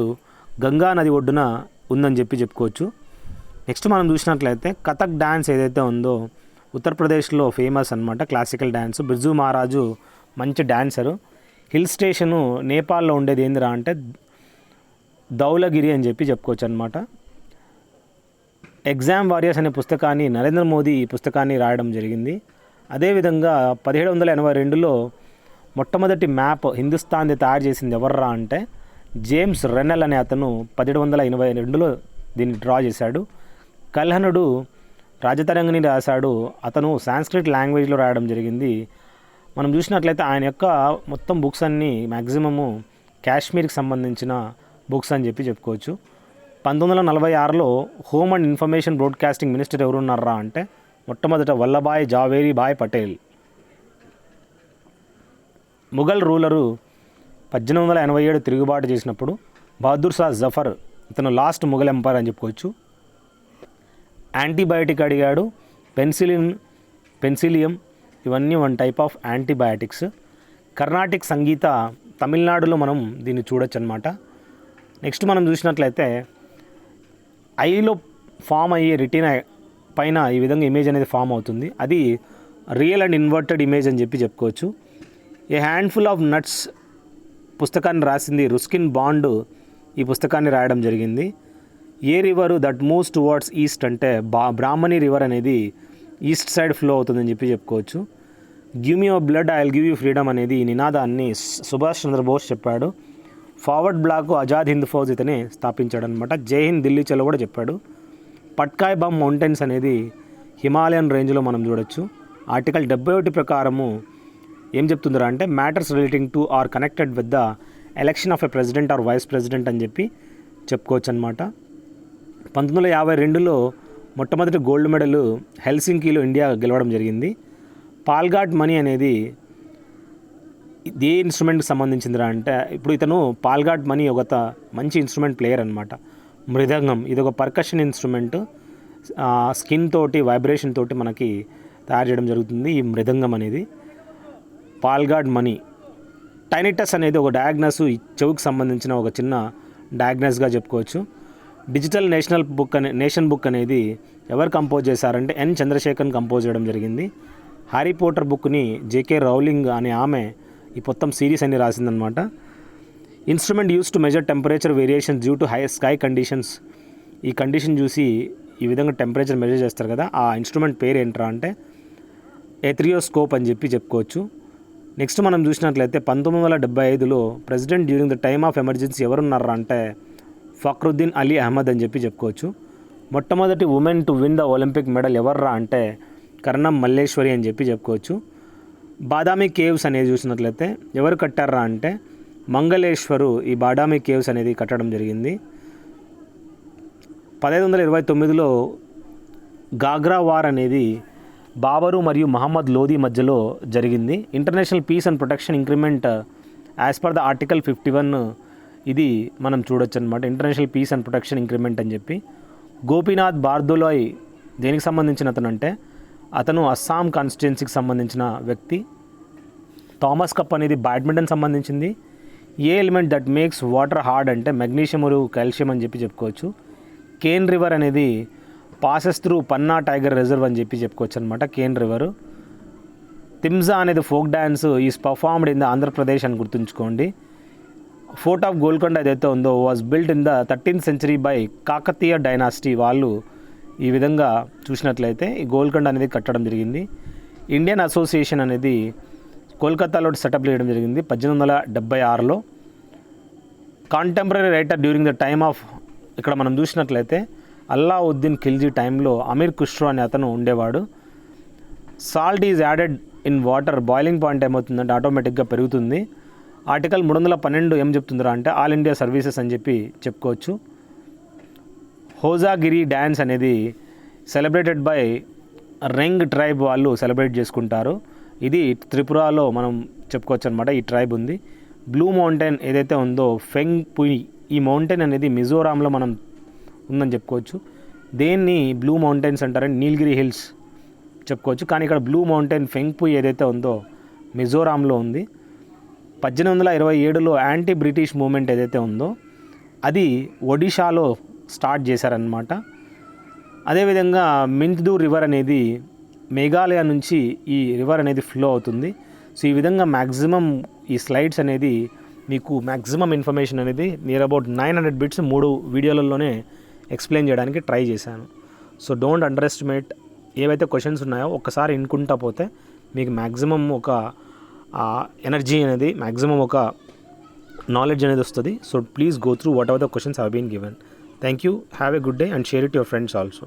గంగా నది ఒడ్డున ఉందని చెప్పి చెప్పుకోవచ్చు. నెక్స్ట్ మనం చూసినట్లయితే కథక్ డ్యాన్స్ ఏదైతే ఉందో ఉత్తరప్రదేశ్లో ఫేమస్ అనమాట, క్లాసికల్ డ్యాన్స్. బిర్జు మహారాజు మంచి డ్యాన్సరు. హిల్ స్టేషను నేపాల్లో ఉండేది ఏందిరా అంటే ధౌలగిరి అని చెప్పి చెప్పుకోవచ్చు అనమాట. ఎగ్జామ్ వారియర్స్ అనే పుస్తకాన్ని నరేంద్ర మోదీ ఈ పుస్తకాన్ని రాయడం జరిగింది. అదేవిధంగా 1782లో మొట్టమొదటి మ్యాప్ హిందుస్థాన్ది తయారు చేసింది ఎవర్రా అంటే జేమ్స్ రెనెల్ అనే అతను 1782లో దీన్ని డ్రా చేశాడు. కల్హనుడు రాజతరంగిణి రాశాడు, అతను సాంస్క్రిట్ లాంగ్వేజ్లో రాయడం జరిగింది. మనం చూసినట్లయితే ఆయన యొక్క మొత్తం బుక్స్ అన్నీ మ్యాక్సిమము కాశ్మీర్కి సంబంధించిన బుక్స్ అని చెప్పుకోవచ్చు. 1946లో home and information broadcasting minister ఎవరున్నారా అంటే మొట్టమొదట వల్లభాయ్ జావేరీ భాయ్ పటేల్. ముఘల్ రూలరు 1887 తిరుగుబాటు చేసినప్పుడు బహదూర్ షా జఫర్ ఇతను లాస్ట్ ముఘల్ ఎంపైర్ అని చెప్పుకోవచ్చు. యాంటీబయాటిక్ అడిగాడు, పెన్సిలియం ఇవన్నీ one type of antibiotics. Carnatic సంగీత తమిళనాడులో మనం దీన్ని చూడొచ్చు అనమాట. నెక్స్ట్ మనం చూసినట్లయితే ఐలో ఫామ్ అయ్యే రెటీనా పైన ఈ విధంగా ఇమేజ్ అనేది ఫామ్ అవుతుంది. అది రియల్ అండ్ ఇన్వర్టెడ్ ఇమేజ్ అని చెప్పుకోవచ్చు. ఏ హ్యాండ్ఫుల్ ఆఫ్ నట్స్ పుస్తకాన్ని రాసింది రుస్కిన్ బాండ్ ఈ పుస్తకాన్ని రాయడం జరిగింది. A river that moves towards east అంటే బ్రాహ్మణి రివర్ అనేది ఈస్ట్ సైడ్ ఫ్లో అవుతుందని చెప్పుకోవచ్చు. Give me your blood I will give you freedom అనేది ఈ నినాదాన్ని సుభాష్ చంద్రబోస్ చెప్పాడు. ఫార్వర్డ్ బ్లాక్ ఆజాద్ హింద్ ఫౌజ్ ఇతనే స్థాపించాడు అనమాట. జై హింద్ ఢిల్లీ చలో కూడా చెప్పాడు. పట్కాయ్ బమ్ మౌంటైన్స్ అనేది హిమాలయన్ రేంజ్లో మనం చూడొచ్చు. ఆర్టికల్ 71 ప్రకారము ఏం చెప్తుందిరా అంటే matters relating to or connected with the election of a president or vice president అని చెప్పుకోవచ్చు అనమాట. 1952లో మొట్టమొదటి గోల్డ్ మెడల్ హెల్సింకీలో ఇండియా గెలవడం జరిగింది. పాల్ఘాట్ మనీ అనేది ఏ ఇన్స్ట్రుమెంట్కి సంబంధించిందిరా అంటే ఇప్పుడు ఇతను పాల్ఘాట్ మనీ ఒక మంచి ఇన్స్ట్రుమెంట్ ప్లేయర్ అనమాట. మృదంగం ఇది ఒక పర్కషన్ ఇన్స్ట్రుమెంట్, స్కిన్ తోటి వైబ్రేషన్ తోటి మనకి తయారు చేయడం జరుగుతుంది ఈ మృదంగం అనేది. పాల్ఘాట్ మనీ. టైనిటస్ అనేది ఒక డయాగ్నస్, ఈ చెవుకి సంబంధించిన ఒక చిన్న డయాగ్నస్గా చెప్పుకోవచ్చు. డిజిటల్ నేషన్ బుక్ అనేది ఎవరు కంపోజ్ చేశారంటే ఎన్ చంద్రశేఖర్ కంపోజ్ చేయడం జరిగింది. హ్యారీ పోటర్ బుక్ని జేకే రౌలింగ్ అనే ఆమె ఈ మొత్తం సిరీస్ అని రాసిందనమాట. Instrument use to measure temperature variation due to high sky conditions. ఈ కండిషన్ చూసి ఈ విధంగా టెంపరేచర్ మెజర్ చేస్తారు కదా, ఆ ఇన్స్ట్రుమెంట్ పేరు ఏంట్రా అంటే ఎథ్రియోస్కోప్ అని చెప్పుకోవచ్చు. నెక్స్ట్ మనం చూసినట్లయితే 1975లో president during the time of emergency ఎవరున్నారా అంటే ఫక్రుద్దీన్ అలీ అహ్మద్ అని చెప్పుకోవచ్చు. మొట్టమొదటి woman to win the Olympic medal ఎవర్రా అంటే కర్ణం మల్లేశ్వరి అని చెప్పుకోవచ్చు. బాదామి కేవ్స్ అనేది చూసినట్లయితే ఎవరు కట్టారా అంటే మంగళేశ్వరు ఈ బాదామి కేవ్స్ అనేది కట్టడం జరిగింది. 1529లో గాగ్రా వార్ అనేది బాబరు మరియు మహమ్మద్ లోధి మధ్యలో జరిగింది. International peace and protection increment as per the article 51 ఇది మనం చూడొచ్చు అనమాట. International peace and protection increment అని చెప్పి. గోపీనాథ్ బార్దోలాయ్ దేనికి సంబంధించిన అతను అంటే అతను అస్సాం కాన్స్టిట్యున్సీకి సంబంధించిన వ్యక్తి. థామస్ కప్ అనేది బ్యాడ్మింటన్ సంబంధించింది. A element that makes water hard అంటే మెగ్నీషియం మరియు కాల్షియం అని చెప్పుకోవచ్చు. కేన్ రివర్ అనేది passes through Panna tiger reserve అని చెప్పుకోవచ్చు అనమాట. కేన్ రివరు. తిమ్జా అనేది folk dance is performed in the Andhra Pradesh అని గుర్తుంచుకోండి. ఫోర్ట్ ఆఫ్ గోల్కొండ ఏదైతే ఉందో was built in the 13th century by Kakatiya dynasty. వాళ్ళు ఈ విధంగా చూసినట్లయితే ఈ గోల్కొండ అనేది కట్టడం జరిగింది. ఇండియన్ అసోసియేషన్ అనేది కోల్కతాలో సెటప్ చేయడం జరిగింది 1876లో. Contemporary writer during the time of ఇక్కడ మనం చూసినట్లయితే అల్లావుద్దీన్ ఖిల్జీ టైంలో అమీర్ ఖుష్రో అనే అతను ఉండేవాడు. Salt is added in water, boiling point ఏమవుతుందంటే ఆటోమేటిక్గా పెరుగుతుంది. ఆర్టికల్ 312 ఏం చెప్తుందిరా అంటే ఆల్ ఇండియా సర్వీసెస్ అని చెప్పుకోవచ్చు. హోజాగిరి డ్యాన్స్ అనేది సెలబ్రేటెడ్ బై రెంగ్ ట్రైబ్ వాళ్ళు సెలబ్రేట్ చేసుకుంటారు. ఇది త్రిపురలో మనం చెప్పుకోవచ్చు అనమాట. ఈ ట్రైబ్ ఉంది. బ్లూ మౌంటైన్ ఏదైతే ఉందో ఫెంగ్ పుయి, ఈ మౌంటైన్ అనేది మిజోరాంలో మనం ఉందని చెప్పుకోవచ్చు. దేన్ని బ్లూ మౌంటైన్స్ అంటారని నీలగిరి హిల్స్ చెప్పుకోవచ్చు. కానీ ఇక్కడ బ్లూ మౌంటైన్ ఫెంగ్ పుయి ఏదైతే ఉందో మిజోరాంలో ఉంది. 1827లో యాంటీ బ్రిటిష్ మూమెంట్ ఏదైతే ఉందో అది ఒడిషాలో స్టార్ట్ చేశారనమాట. అదేవిధంగా మింత్దూ రివర్ అనేది మేఘాలయ నుంచి ఈ రివర్ అనేది ఫ్లో అవుతుంది. సో ఈ విధంగా మ్యాక్సిమం ఈ స్లైడ్స్ అనేది మీకు మ్యాక్సిమం ఇన్ఫర్మేషన్ అనేది నియర్ అబౌట్ 900 బిట్స్ 3 వీడియోలలోనే ఎక్స్ప్లెయిన్ చేయడానికి ట్రై చేశాను. So don't under estimate. ఏవైతే క్వశ్చన్స్ ఉన్నాయో ఒక్కసారి వినుకుంటా పోతే మీకు మ్యాక్సిమం ఒక ఎనర్జీ అనేది మ్యాక్సిమం ఒక నాలెడ్జ్ అనేది వస్తుంది. So please go through whatever the questions have been given. Thank you, have a good day and share it your friends also.